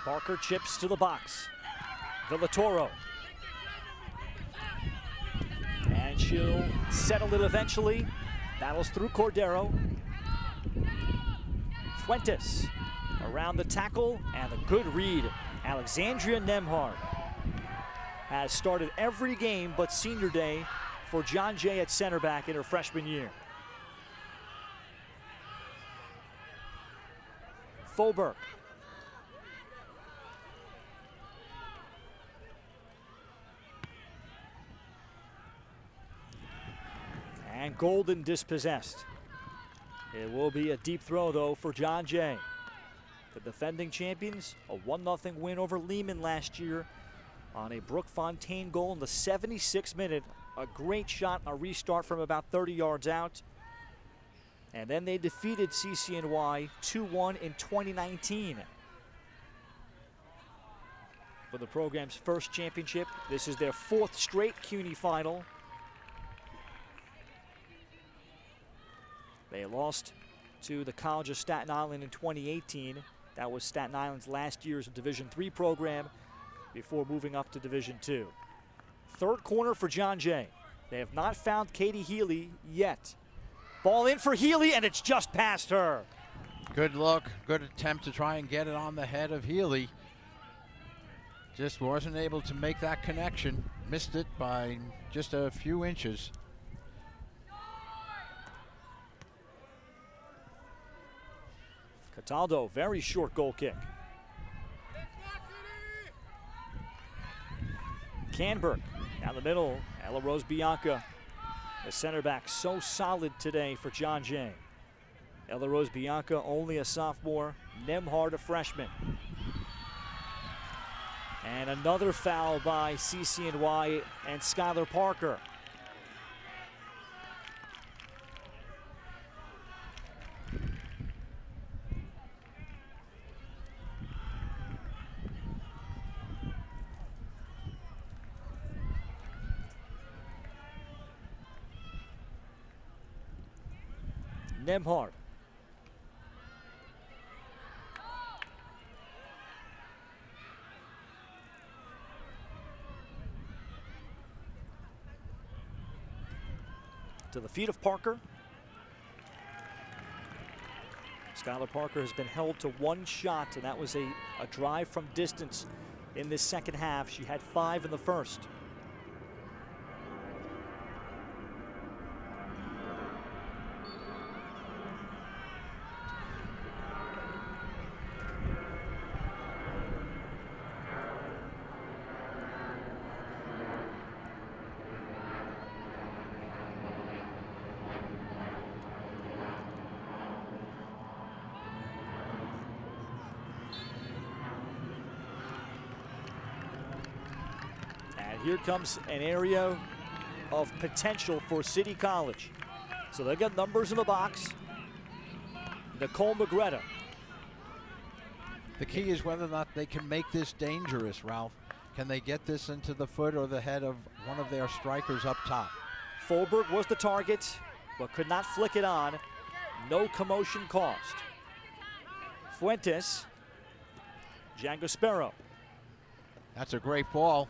Parker chips to the box. Villatoro. And she'll settle it eventually. Battles through Cordero. Fuentes around the tackle, and a good read. Alexandria Nemhard has started every game but senior day for John Jay at center back in her freshman year. Folberg. And Golden dispossessed. It will be a deep throw, though, for John Jay. The defending champions, a 1-0 win over Lehman last year on a Brooke Fontaine goal in the 76th minute. A great shot, a restart from about 30 yards out. And then they defeated CCNY 2-1 in 2019. For the program's first championship, this is their 4th straight CUNY final. They lost to the College of Staten Island in 2018. That was Staten Island's last year's Division III program before moving up to Division II. Third corner for John Jay. They have not found Katie Healy yet. Ball in for Healy, and it's just past her. Good look, good attempt to try and get it on the head of Healy. Just wasn't able to make that connection. Missed it by just a few inches. Cataldo, very short goal kick. Canberg down the middle. Ella Rose Bianca, the center back, so solid today for John Jay. Ella Rose Bianca, only a sophomore. Nemhard, a freshman. And another foul by CCNY and Skylar Parker. Nemhard. To the feet of Parker. Skylar Parker has been held to one shot, and that was a drive from distance in this second half. She had 5 in the first. Here comes an area of potential for City College. So they got numbers in the box. Nicole Magretta. The key is whether or not they can make this dangerous, Ralph. Can they get this into the foot or the head of one of their strikers up top? Folberg was the target, but could not flick it on. No commotion caused. Fuentes. Django Sparrow. That's a great ball.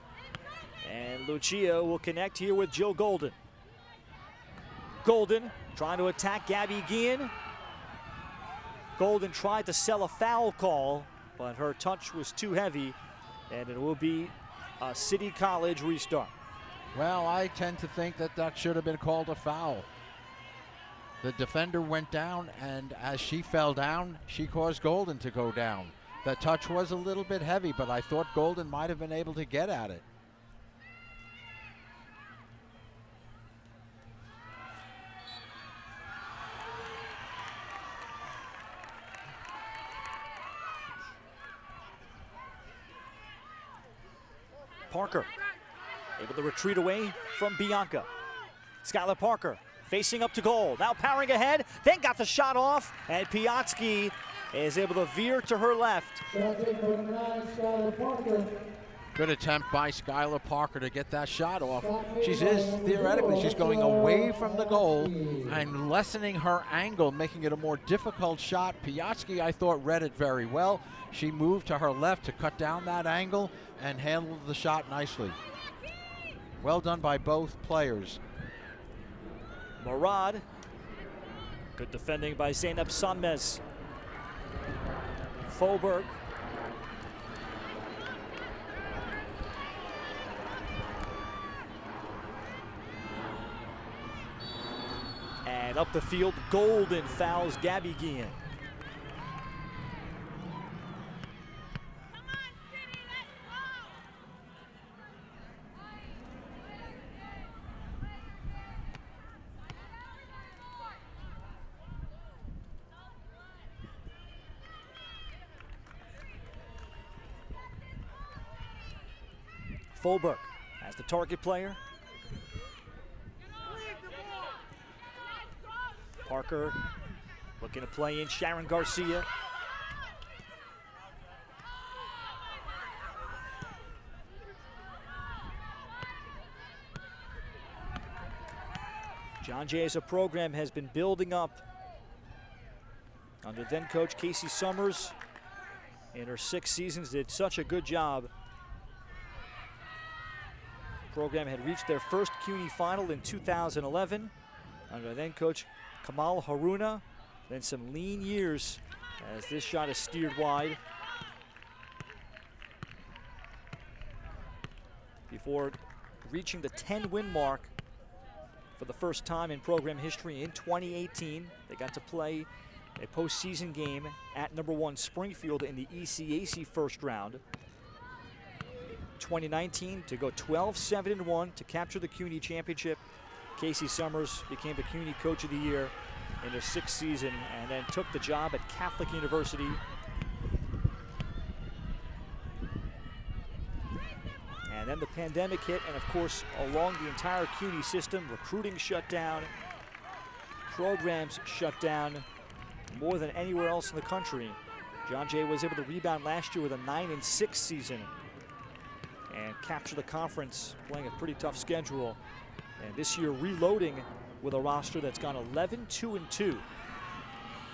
And Lucia will connect here with Jill Golden. Golden trying to attack Gabby Guillen. Golden tried to sell a foul call, but her touch was too heavy, and it will be a City College restart. Well, I tend to think that that should have been called a foul. The defender went down, and as she fell down, she caused Golden to go down. The touch was a little bit heavy, but I thought Golden might have been able to get at it. Parker able to retreat away from Bianca. Skylar Parker facing up to goal. Now powering ahead, then got the shot off, and Piatsky is able to veer to her left. Good attempt by Skylar Parker to get that shot off. Theoretically, she's going away from the goal and lessening her angle, making it a more difficult shot. Piatsky, I thought, read it very well. She moved to her left to cut down that angle and handled the shot nicely. Well done by both players. Murad. Good defending by Zeynep Sanmez. Folberg. And up the field, Golden fouls Gabby Guillen. Folberg as the target player. Parker looking to play in Sharon Garcia. John Jay as a program has been building up under then coach Casey Summers. In her 6 seasons, did such a good job. Program had reached their first CUNY final in 2011 under then coach Kamal Haruna. Then some lean years as this shot is steered wide. Before reaching the 10-win mark for the first time in program history in 2018. They got to play a postseason game at #1 Springfield in the ECAC first round. 2019 to go 12-7-1 to capture the CUNY championship. Casey Summers became the CUNY Coach of the Year in their 6th season and then took the job at Catholic University. And then the pandemic hit, and of course, along the entire CUNY system, recruiting shut down, programs shut down more than anywhere else in the country. John Jay was able to rebound last year with a 9-6 season and capture the conference, playing a pretty tough schedule. And this year reloading with a roster that's gone 11-2-2.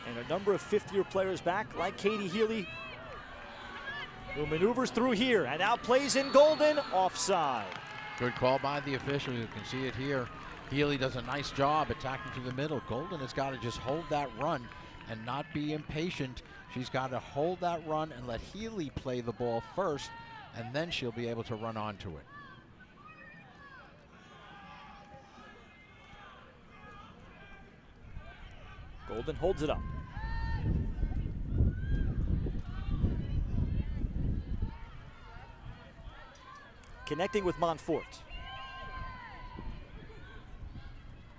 And a number of fifth-year players back, like Katie Healy, who maneuvers through here and now plays in Golden, offside. Good call by the official. You can see it here. Healy does a nice job attacking through the middle. Golden has got to just hold that run. and not be impatient. She's got to hold that run and let Healy play the ball first, and then she'll be able to run onto it. Golden holds it up. Connecting with Montfort.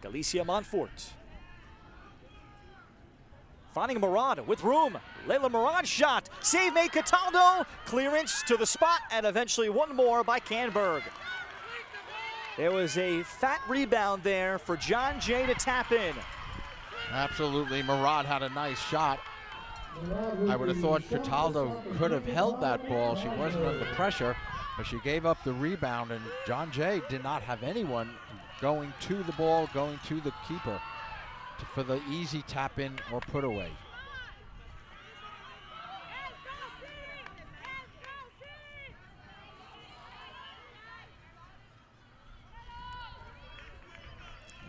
Galicia Montfort. Finding Murad with room. Layla Murad shot. Save made Cataldo. Clearance to the spot, and eventually one more by Canberg. There was a fat rebound there for John Jay to tap in. Absolutely, Murad had a nice shot. I would have thought Cataldo could have held that ball. She wasn't under pressure, but she gave up the rebound, and John Jay did not have anyone going to the ball, going to the keeper for the easy tap in or put away.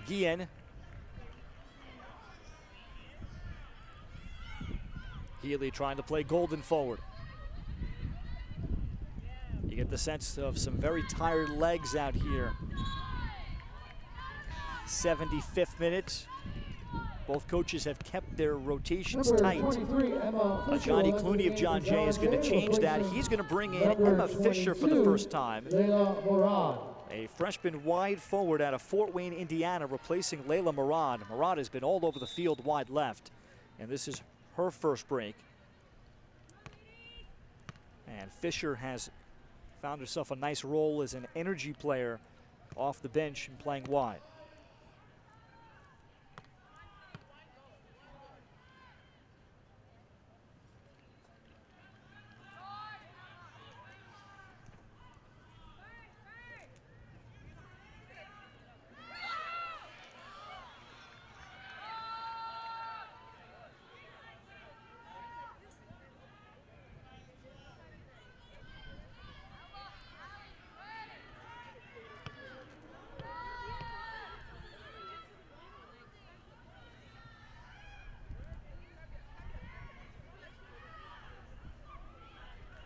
Guillen. Healy trying to play Golden forward. You get the sense of some very tired legs out here. 75th minute. Both coaches have kept their rotations tight. Johnny Clooney of John Jay is going to change that. He's going to bring in Emma Fisher for the first time. A freshman wide forward out of Fort Wayne, Indiana, replacing Layla Murad. Murad has been all over the field wide left, and this is her first break. And Fisher has found herself a nice role as an energy player off the bench and playing wide.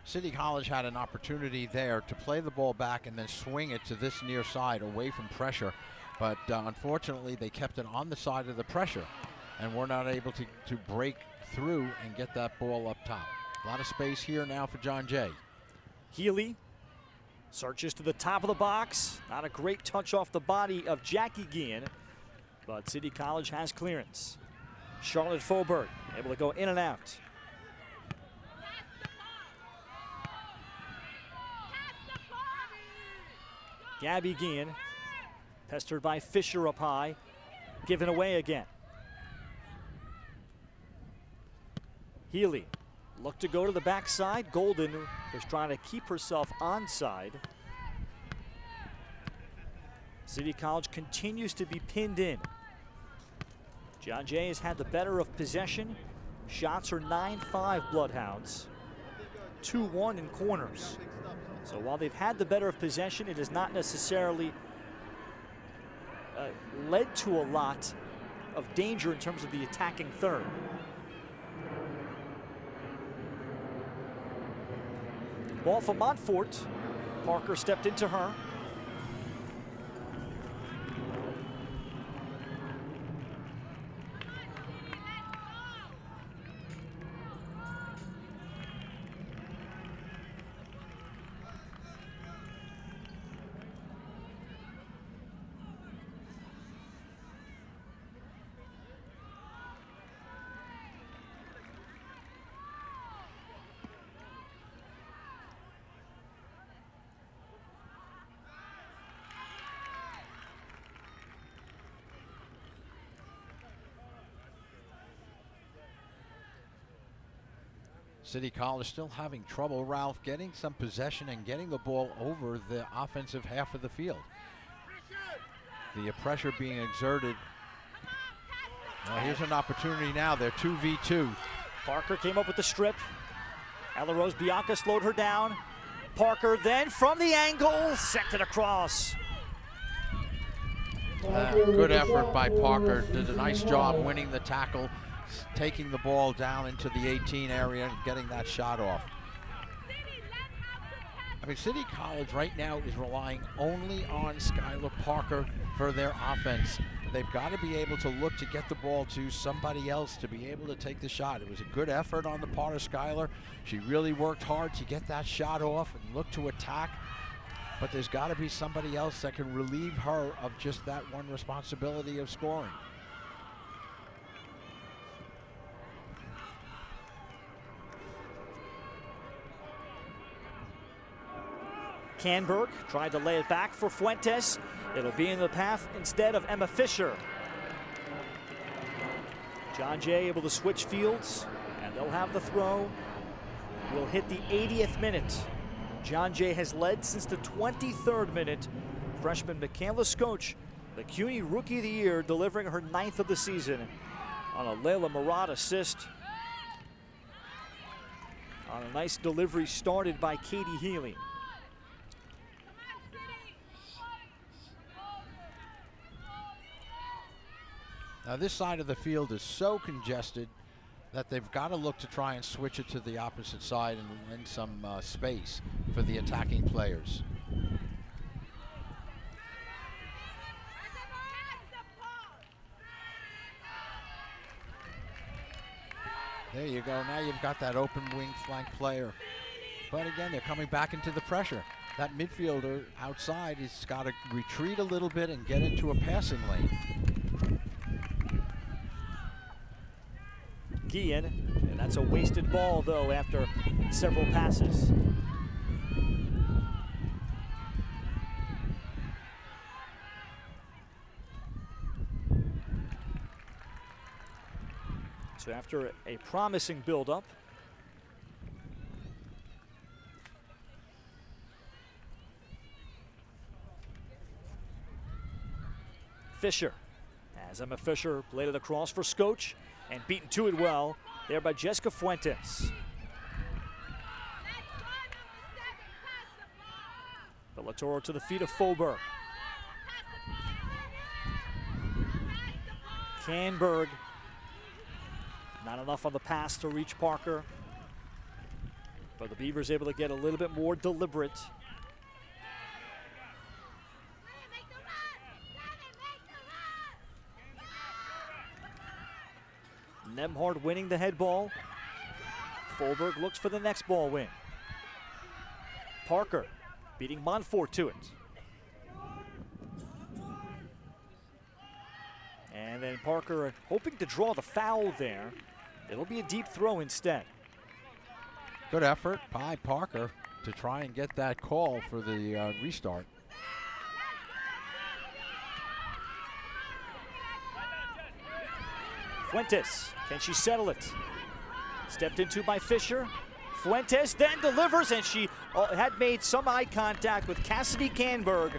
City College had an opportunity there to play the ball back and then swing it to this near side away from pressure, but unfortunately they kept it on the side of the pressure and were not able to break through and get that ball up top. A lot of space here now for John Jay. Healy searches to the top of the box. Not a great touch off the body of Jackie Guillen, but City College has clearance. Charlotte Faubourg able to go in and out. Gabby Guillen, pestered by Fisher up high, given away again. Healy looked to go to the backside. Golden was trying to keep herself onside. City College continues to be pinned in. John Jay has had the better of possession. Shots are 9-5 Bloodhounds, 2-1 in corners. So while they've had the better of possession, it has not necessarily led to a lot of danger in terms of the attacking third. Ball for Montfort. Parker stepped into her. City College still having trouble, Ralph, getting some possession and getting the ball over the offensive half of the field. The pressure being exerted. Well, here's an opportunity now. They're 2v2. Parker came up with the strip. Ella Rose Bianca slowed her down. Parker then from the angle, sent it across. Good effort by Parker. Did a nice job winning the tackle taking the ball down into the 18 area and getting that shot off. I mean, City College right now is relying only on Skylar Parker for their offense. They've got to be able to look to get the ball to somebody else to be able to take the shot. It was a good effort on the part of Skylar. She really worked hard to get that shot off and look to attack. But there's got to be somebody else that can relieve her of just that one responsibility of scoring. Canberg tried to lay it back for Fuentes. It'll be in the path instead of Emma Fisher. John Jay able to switch fields, and they'll have the throw. We'll hit the 80th minute. John Jay has led since the 23rd minute. Freshman Michaela Skoch, the CUNY Rookie of the Year, delivering her 9th of the season on a Layla Murad assist. On a nice delivery started by Katie Healy. Now this side of the field is so congested that they've got to look to try and switch it to the opposite side and lend some space for the attacking players. There you go. Now you've got that open wing flank player. But again, they're coming back into the pressure. That midfielder outside has got to retreat a little bit and get into a passing lane. Guillen, and that's a wasted ball though after several passes. So after a promising build-up, Fisher, as Emma Fisher played it across for Skoch and beaten to it well there by Jessica Fuentes. Villatoro to the feet of Folberg. Canberg, not enough on the pass to reach Parker, but the Beavers able to get a little bit more deliberate. Nemhard winning the head ball. Folberg looks for the next ball win. Parker beating Montfort to it. And then Parker hoping to draw the foul there. It'll be a deep throw instead. Good effort by Parker to try and get that call for the restart. Fuentes, can she settle it? Stepped into by Fisher. Fuentes then delivers, and she had made some eye contact with Cassidy Canberg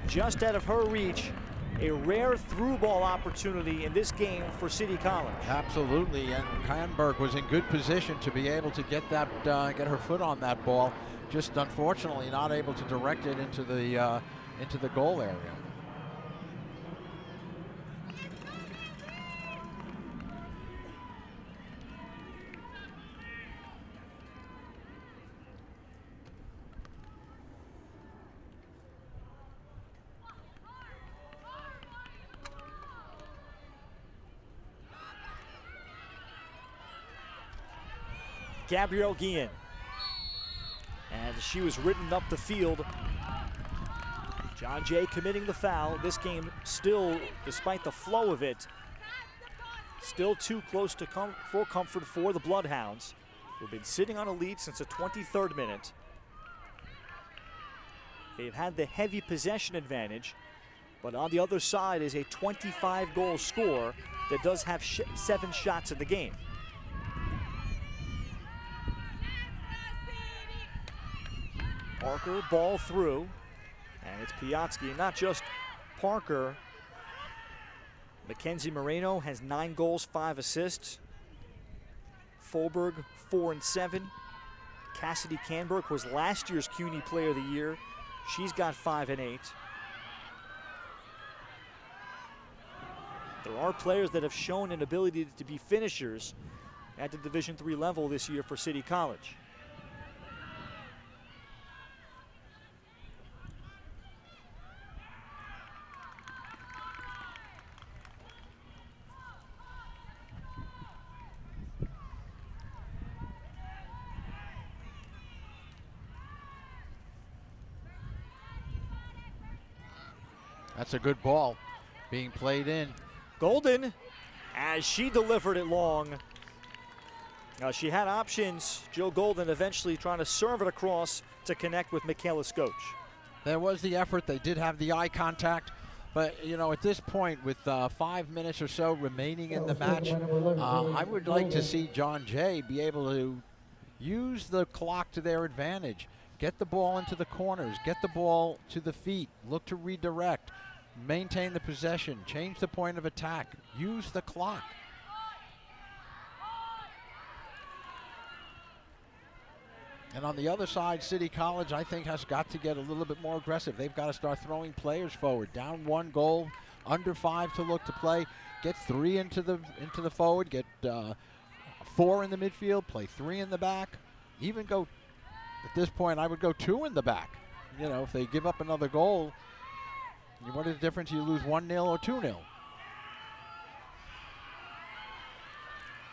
just out of her reach. A rare through ball opportunity in this game for City College. Absolutely, and Canberg was in good position to be able to get that, get her foot on that ball. Just unfortunately not able to direct it into the goal area. Gabrielle Guillen, and she was ridden up the field. John Jay committing the foul. This game still, despite the flow of it, still too close to full comfort for the Bloodhounds, who've been sitting on a lead since the 23rd minute. They've had the heavy possession advantage, but on the other side is a 25-goal score that does have 7 shots in the game. Parker, ball through, and it's Piatsky, not just Parker. Mackenzie Moreno has 9 goals, 5 assists. Folberg, 4 and 7. Cassidy Canberg was last year's CUNY Player of the Year. She's got 5 and 8. There are players that have shown an ability to be finishers at the Division III level this year for City College. That's a good ball being played in. Golden, as she delivered it long. She had options. Jill Golden eventually trying to serve it across to connect with Michaela Scotch. There was the effort. They did have the eye contact. But, you know, at this point, with 5 minutes or so remaining in the match, I would like to see John Jay be able to use the clock to their advantage. Get the ball into the corners. Get the ball to the feet. Look to redirect. Maintain the possession. Change the point of attack. Use the clock. And on the other side, City College, I think, has got to get a little bit more aggressive. They've got to start throwing players forward. Down 1 goal, under 5 to look to play. Get 3 into the forward. Get 4 in the midfield. Play 3 in the back. Even go, at this point, I would go 2 in the back. You know, if they give up another goal, what is the difference? You lose 1-0 or 2-0.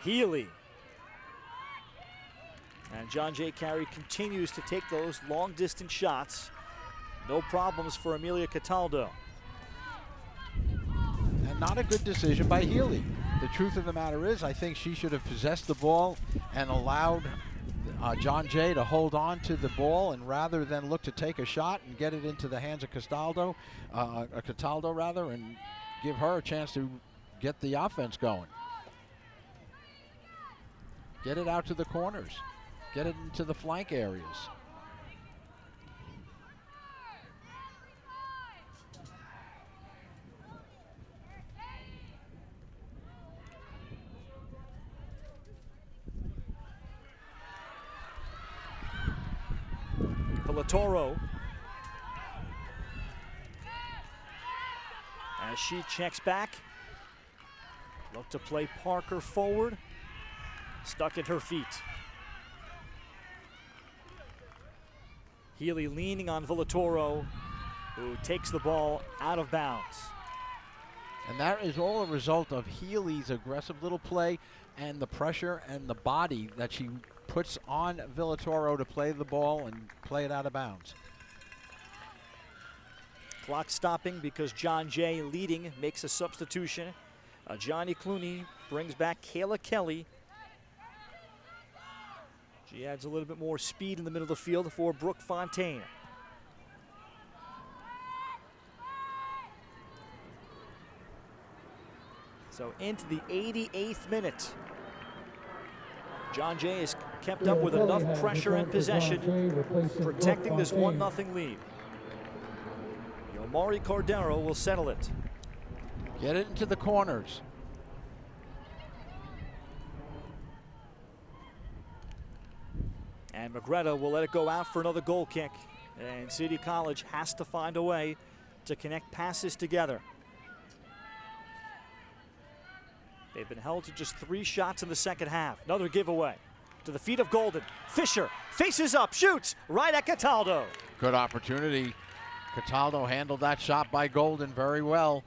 Healy. And John Jay Carey continues to take those long-distance shots. No problems for Amelia Cataldo. And not a good decision by Healy. The truth of the matter is, I think she should have possessed the ball and allowed John Jay to hold on to the ball, and rather than look to take a shot and get it into the hands of Cataldo, and give her a chance to get the offense going. Get it out to the corners. Get it into the flank areas. Villatoro. As she checks back. Look to play Parker forward. Stuck at her feet. Healy leaning on Villatoro, who takes the ball out of bounds. And that is all a result of Healy's aggressive little play and the pressure and the body that she puts on Villatoro to play the ball and play it out of bounds. Clock stopping because John Jay, leading, makes a substitution. Johnny Clooney brings back Kayla Kelly. She adds a little bit more speed in the middle of the field for Brooke Fontaine. So into the 88th minute. John Jay has kept up with enough pressure and possession, protecting this 1-0 lead. Yomari Cordero will settle it. Get it into the corners. And Magretta will let it go out for another goal kick. And City College has to find a way to connect passes together. They've been held to just 3 shots in the second half. Another giveaway to the feet of Golden. Fisher faces up, shoots right at Cataldo. Good opportunity. Cataldo handled that shot by Golden very well.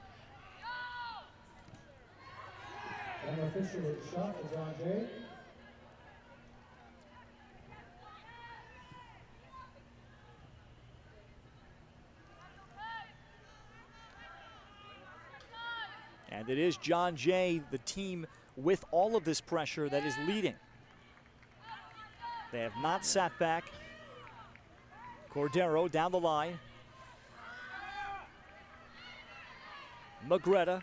And official shot for John Jay. And it is John Jay, the team with all of this pressure, that is leading. They have not sat back. Cordero down the line. Magretta.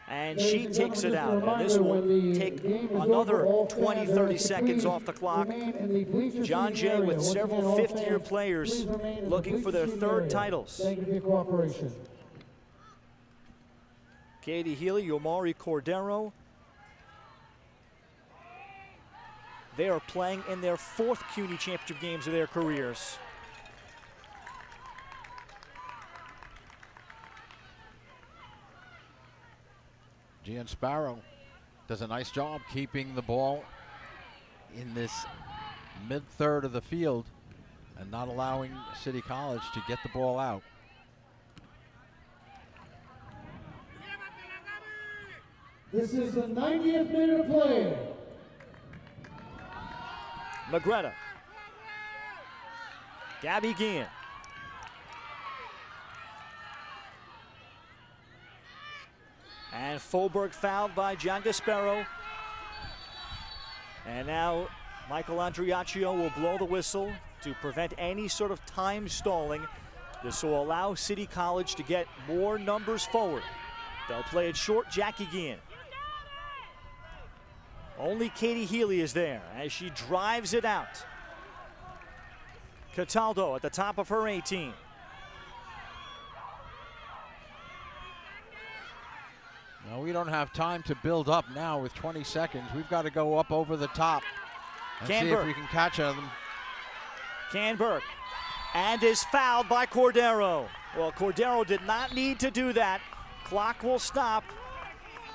And she takes it out. And this will take another 20, 30 seconds off the clock. John Jay with several fifth-year players looking for their 3rd titles. Thank you for your cooperation. Katie Healy, Yomari Cordero. They are playing in their 4th CUNY championship games of their careers. Gian Sparrow does a nice job keeping the ball in this mid-third of the field and not allowing City College to get the ball out. This is the 90th minute of play. Magretta. Gabby Guillen. And Fulberg fouled by John Gasparo. And now Michael Andriaccio will blow the whistle to prevent any sort of time stalling. This will allow City College to get more numbers forward. They'll play it short. Jackie Guillen. Only Katie Healy is there as she drives it out. Cataldo at the top of her 18. No, we don't have time to build up now with 20 seconds. We've got to go up over the top and see if we can catch them. Canberg, and is fouled by Cordero. Well, Cordero did not need to do that. Clock will stop,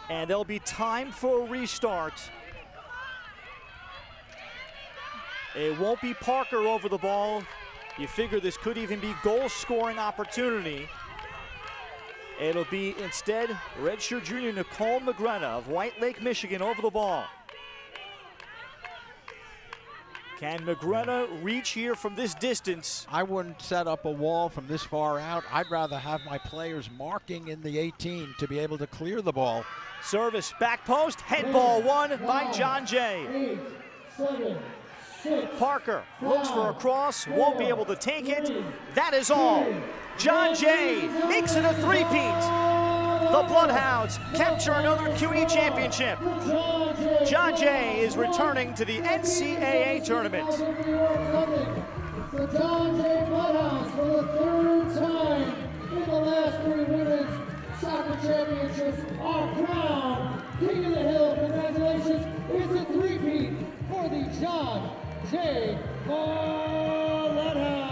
and there'll be time for a restart. It won't be Parker over the ball. You figure this could even be goal-scoring opportunity. It'll be instead redshirt junior Nicole Magretta of White Lake, Michigan over the ball. Can Magretta reach here from this distance? I wouldn't set up a wall from this far out. I'd rather have my players marking in the 18 to be able to clear the ball. Service, back post, head ball won by John Jay. 8, 7, 6. Parker looks for a cross, won't be able to take it. That is all. John Jay makes it a three-peat. The Bloodhounds capture another CUNY championship. John Jay is returning to the NCAA tournament. The John Jay Bloodhounds for the third time in the last 3 women's soccer championships are crowned King of the Hill. Congratulations. It's a three-peat for the John Jay Bloodhounds.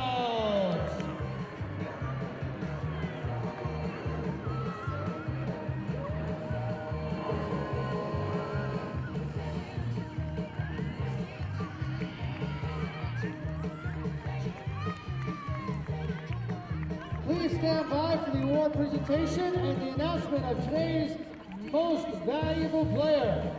Please stand by for the award presentation and the announcement of today's most valuable player.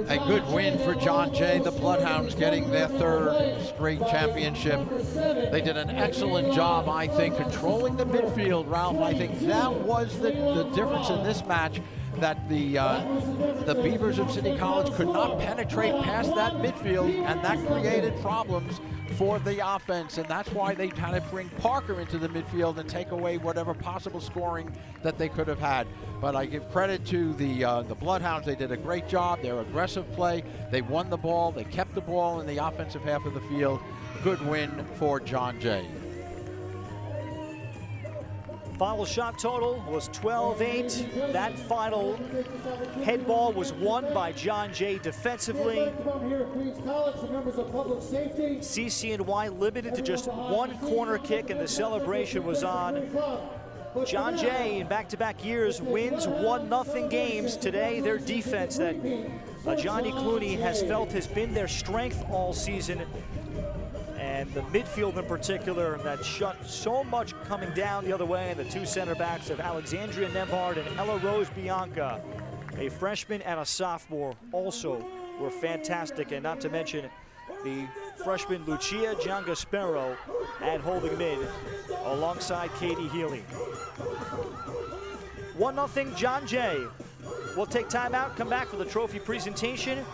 A good win for John Jay. The Bloodhounds getting their third straight championship. They did an excellent job, I think, controlling the midfield, Ralph. I think that was the difference in this match, that the Beavers of City College could not penetrate past that midfield, and that created problems for the offense, and that's why they had to bring Parker into the midfield and take away whatever possible scoring that they could have had. But I give credit to the Bloodhounds. They did a great job. Their aggressive play. They won the ball. They kept the ball in the offensive half of the field. Good win for John Jay. Final shot total was 12-8. That final head ball was won by John Jay defensively. CCNY limited to just one corner kick, and the celebration was on. John Jay, in back-to-back years, wins 1-0 games. Today, their defense that Johnny Clooney has felt has been their strength all season. And the midfield in particular that shut so much coming down the other way. And the two center backs of Alexandria Nembhard and Ella Rose Bianca, a freshman and a sophomore, also were fantastic. And not to mention the freshman Lucia Giangaspero at holding mid alongside Katie Healy. 1-0 John Jay. We'll take time out, come back for the trophy presentation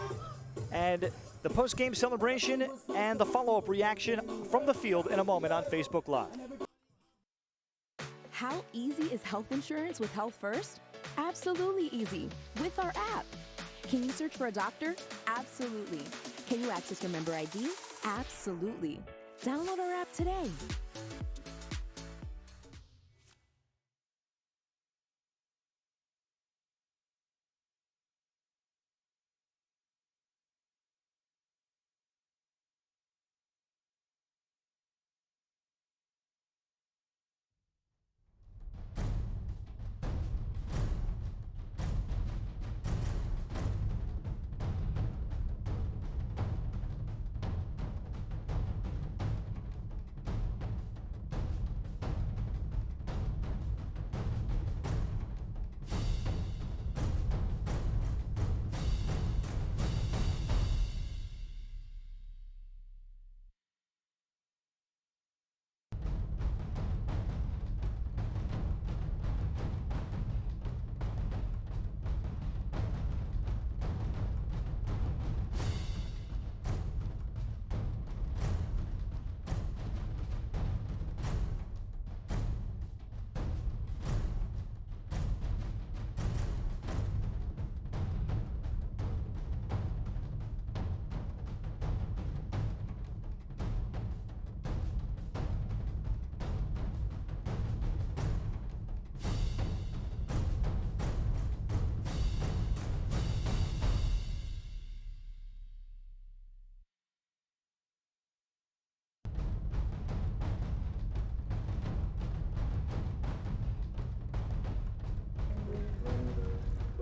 and the post-game celebration and the follow-up reaction from the field in a moment on Facebook Live. How easy is health insurance with Health First? Absolutely easy with our app. Can you search for a doctor? Absolutely. Can you access your member ID? Absolutely. Download our app today.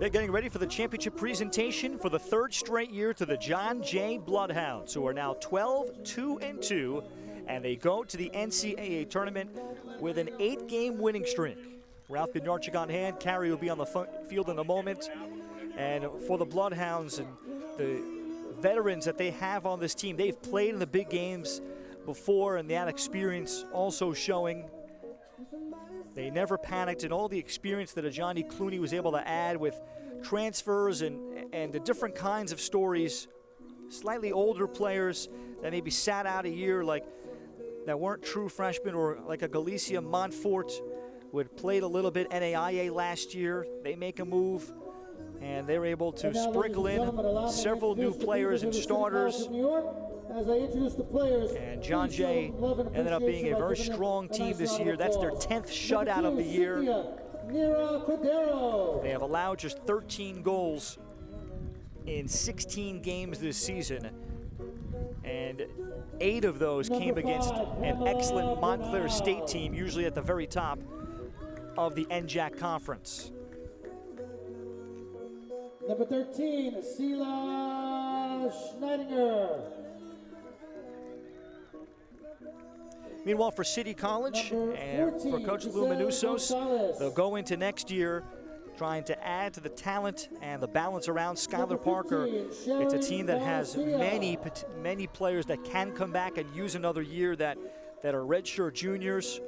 They're getting ready for the championship presentation for the third straight year to the John Jay Bloodhounds, who are now 12-2-2, and they go to the NCAA tournament with an 8-game winning streak. Ralph Bednarchik on hand. Carrie will be on the field in a moment. And for the Bloodhounds and the veterans that they have on this team, they've played in the big games before, and that experience also showing. They never panicked, and all the experience that a Johnny Clooney was able to add with transfers and the different kinds of stories. Slightly older players that maybe sat out a year, like that weren't true freshmen, or like a Galicia Montfort who had played a little bit NAIA last year. They make a move, and they're able to sprinkle in several new players and starters. And John Jay ended up being a very strong team this year. That's their 10th shutout of the year. They have allowed just 13 goals in 16 games this season, and 8 of those came against an excellent Montclair State team, usually at the very top of the NJAC conference. Number 13, Sela Schneidinger. Meanwhile, for City College and for Coach Lou Manousos, they'll go into next year trying to add to the talent and the balance around Skylar Parker. It's a team that has many players that can come back and use another year that are redshirt juniors.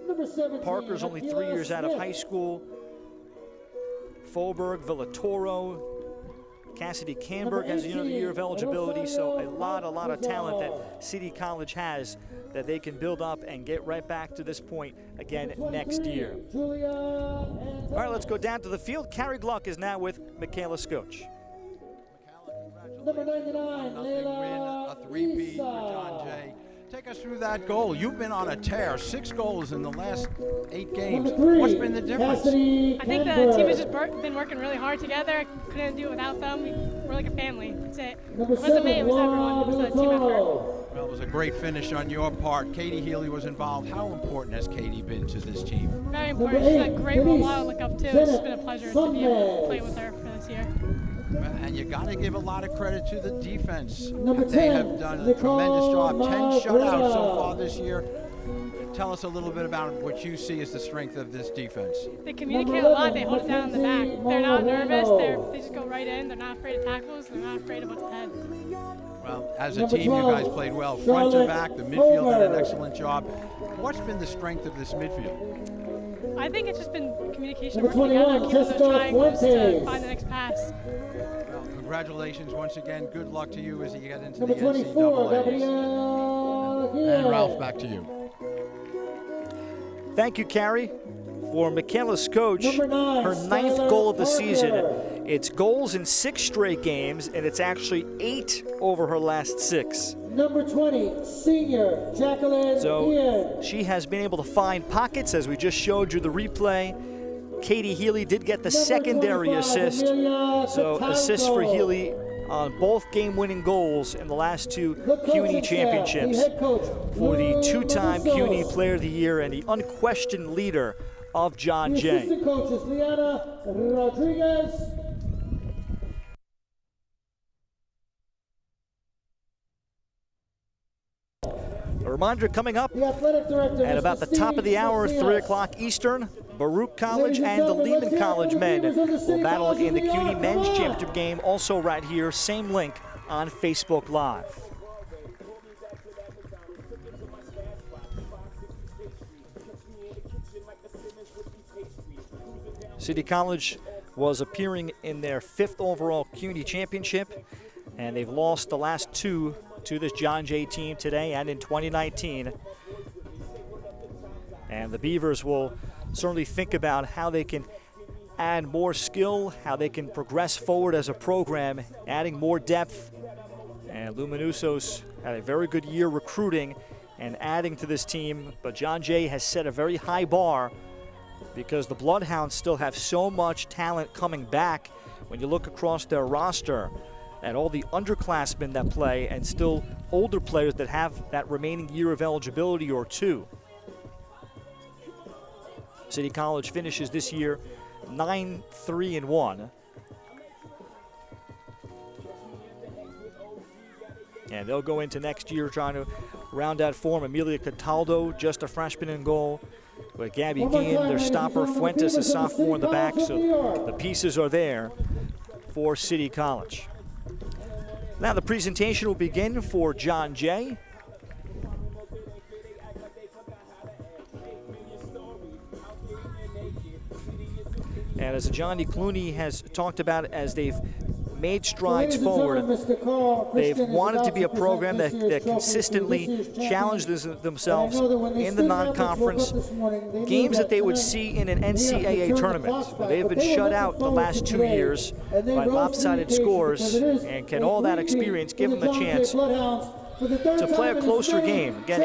Parker's only 3 years out of high school. Folberg, Villatoro, Cassidy Camberg has another year of eligibility, so a lot of talent that City College has that they can build up and get right back to this point again next year. All right, let's go down to the field. Carrie Gluck is now with Michaela Skoch. Number 99, Nothing win, a three-peat for John Jay. Take us through that goal. You've been on a tear, 6 goals in the last 8 games. What's been the difference? I think the team has just been working really hard together. Couldn't do it without them. We're like a family. That's it. It wasn't me, it was everyone. It was a team effort. Well, it was a great finish on your part. Katie Healy was involved. How important has Katie been to this team? Very important. She's a great role model to look up to. It's just been a pleasure to be able to play with her for this year. And you got to give a lot of credit to the defense. They have done a tremendous job. 10 shutouts so far this year. Tell us a little bit about what you see as the strength of this defense. They communicate a lot. They hold it down in the back. They're not nervous. They just go right in. They're not afraid of tackles. They're not afraid of what's ahead. Well, as a team, you guys played well. Front to back, the midfield did an excellent job. What's been the strength of this midfield? I think it's just been communication, working together, keeping those triangles to find the next pass. Well, congratulations once again. Good luck to you as you get into Number the 24, NCAAs. And Ralph, back to you. Thank you, Carrie. For Michaela Skoch, her 9th goal of the season. It's goals in 6 straight games, and it's actually 8 over her last 6. Number 20, senior Jacqueline Ian. She has been able to find pockets, as we just showed you the replay. Katie Healy did get the secondary assist. So assists for Healy on both game-winning goals in the last 2 CUNY championships for the 2-time CUNY Player of the Year and the unquestioned leader of John Jay. Assistant coaches Liana Rodriguez. A reminder coming up The athletic director, at about the top of the hour, 3 o'clock Eastern, Baruch College and the Lehman College men will battle in the CUNY Men's Championship game, also right here, same link on Facebook Live. City College was appearing in their 5th overall CUNY championship, and they've lost the last 2 to this John Jay team today and in 2019. And the Beavers will certainly think about how they can add more skill, how they can progress forward as a program, adding more depth. And Lou Manousos had a very good year recruiting and adding to this team, but John Jay has set a very high bar because the Bloodhounds still have so much talent coming back when you look across their roster and all the underclassmen that play and still older players that have that remaining year of eligibility or 2. City College finishes this year 9-3-1. And they'll go into next year trying to round out form. Amelia Cataldo, just a freshman in goal. With Gabby Guillen, their stopper. Fuentes, a sophomore in the back. So the pieces are there for City College. Now the presentation will begin for John Jay. And as Johnny Clooney has talked about, as they've made strides forward, they've wanted to be a program that consistently challenges themselves in the non-conference games that they would see in an NCAA tournament. They've been shut out the last 2 years by lopsided scores, and can all that experience give them the chance to play a closer game? Again,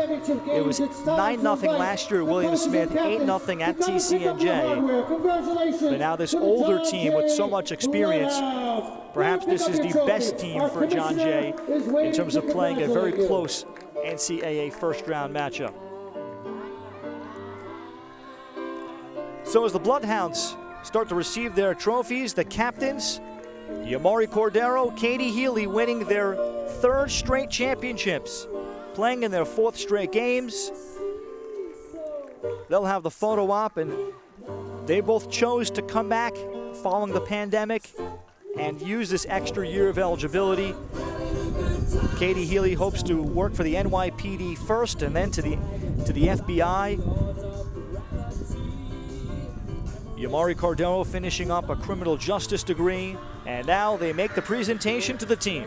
it was 9-0 last year at William Smith, 8-0 at TCNJ. But now this older team with so much experience, perhaps this is the best team for John Jay in terms of playing a very close NCAA first-round matchup. So as the Bloodhounds start to receive their trophies, the captains, Yamari Cordero, Katie Healy, winning their 3rd straight championships, playing in their 4th straight games. They'll have the photo op, and they both chose to come back following the pandemic and use this extra year of eligibility. Katie Healy hopes to work for the NYPD first and then to the FBI. Yamari Cordero finishing up a criminal justice degree, and now they make the presentation to the team.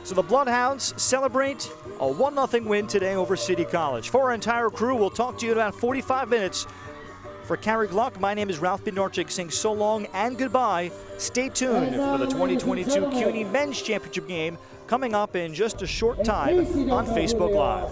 So the Bloodhounds celebrate a 1-0 win today over City College. For our entire crew, we'll talk to you in about 45 minutes. For Carrie Gluck, my name is Ralph Bednarczyk, saying so long and goodbye. Stay tuned for the 2022 CUNY Men's Championship game coming up in just a short time on Facebook Live.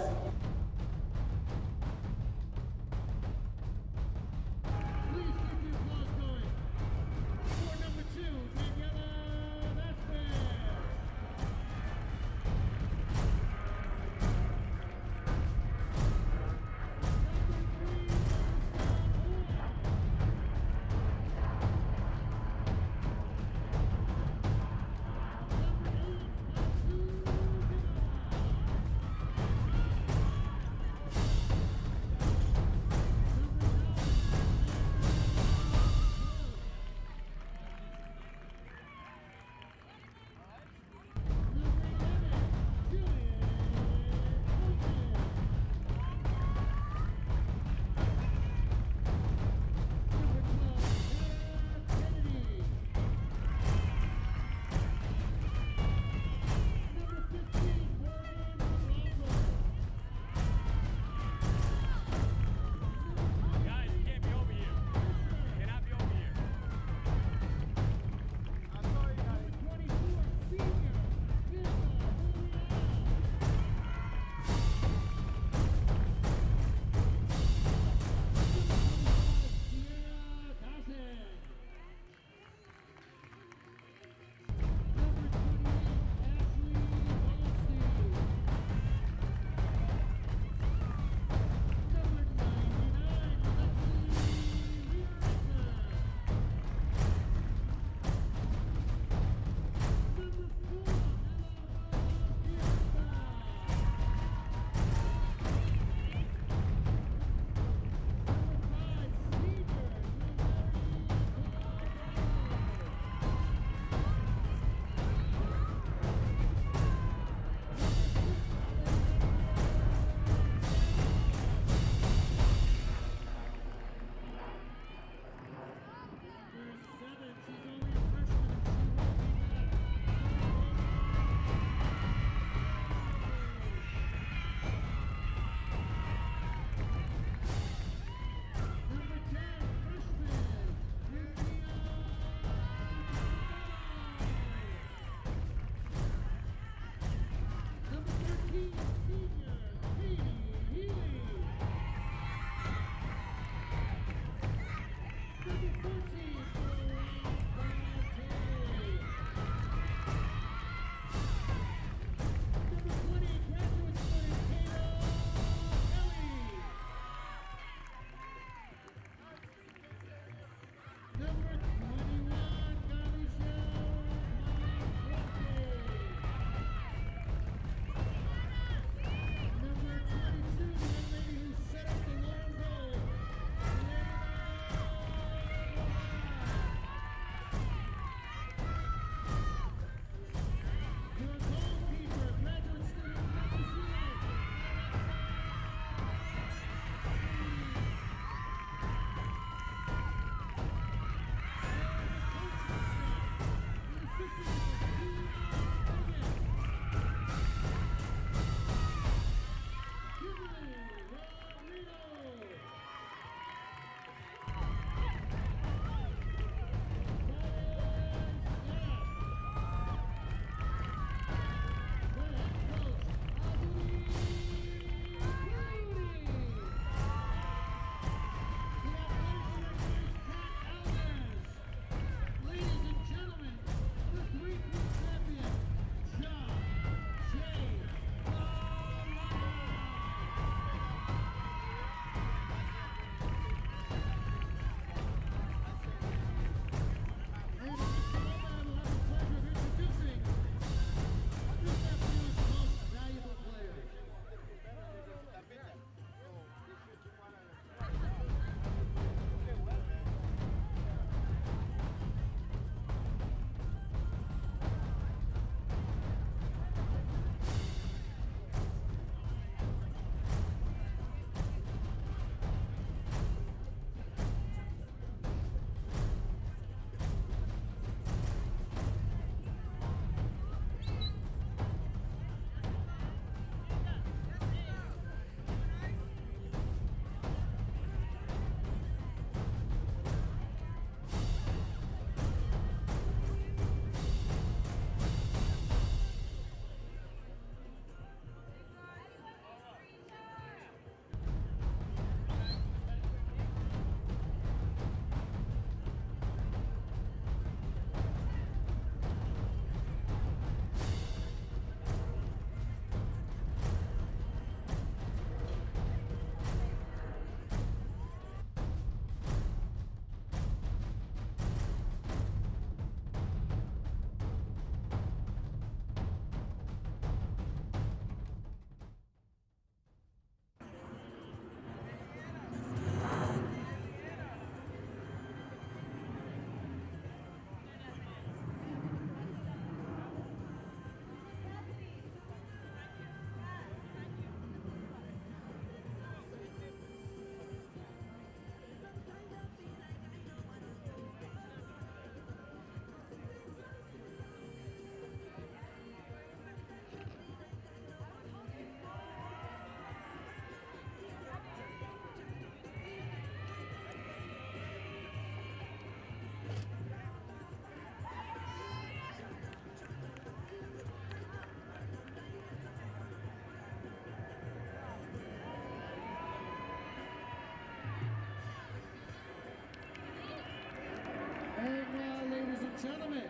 gentlemen,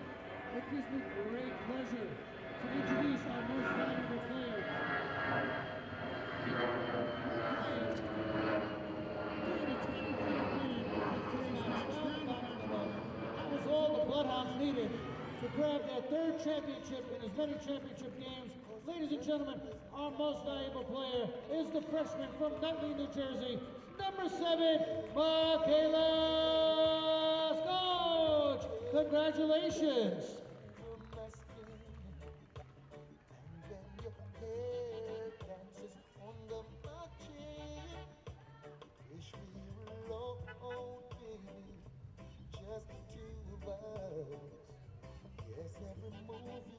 it gives me great pleasure to introduce our most valuable player. That was all the Bloodhounds needed to grab their third championship in as many championship games. Ladies and gentlemen, our most valuable player is the freshman from Nutley, New Jersey, number 7, Michaela Scotch. Congratulations. Just the two of us. Yes, every move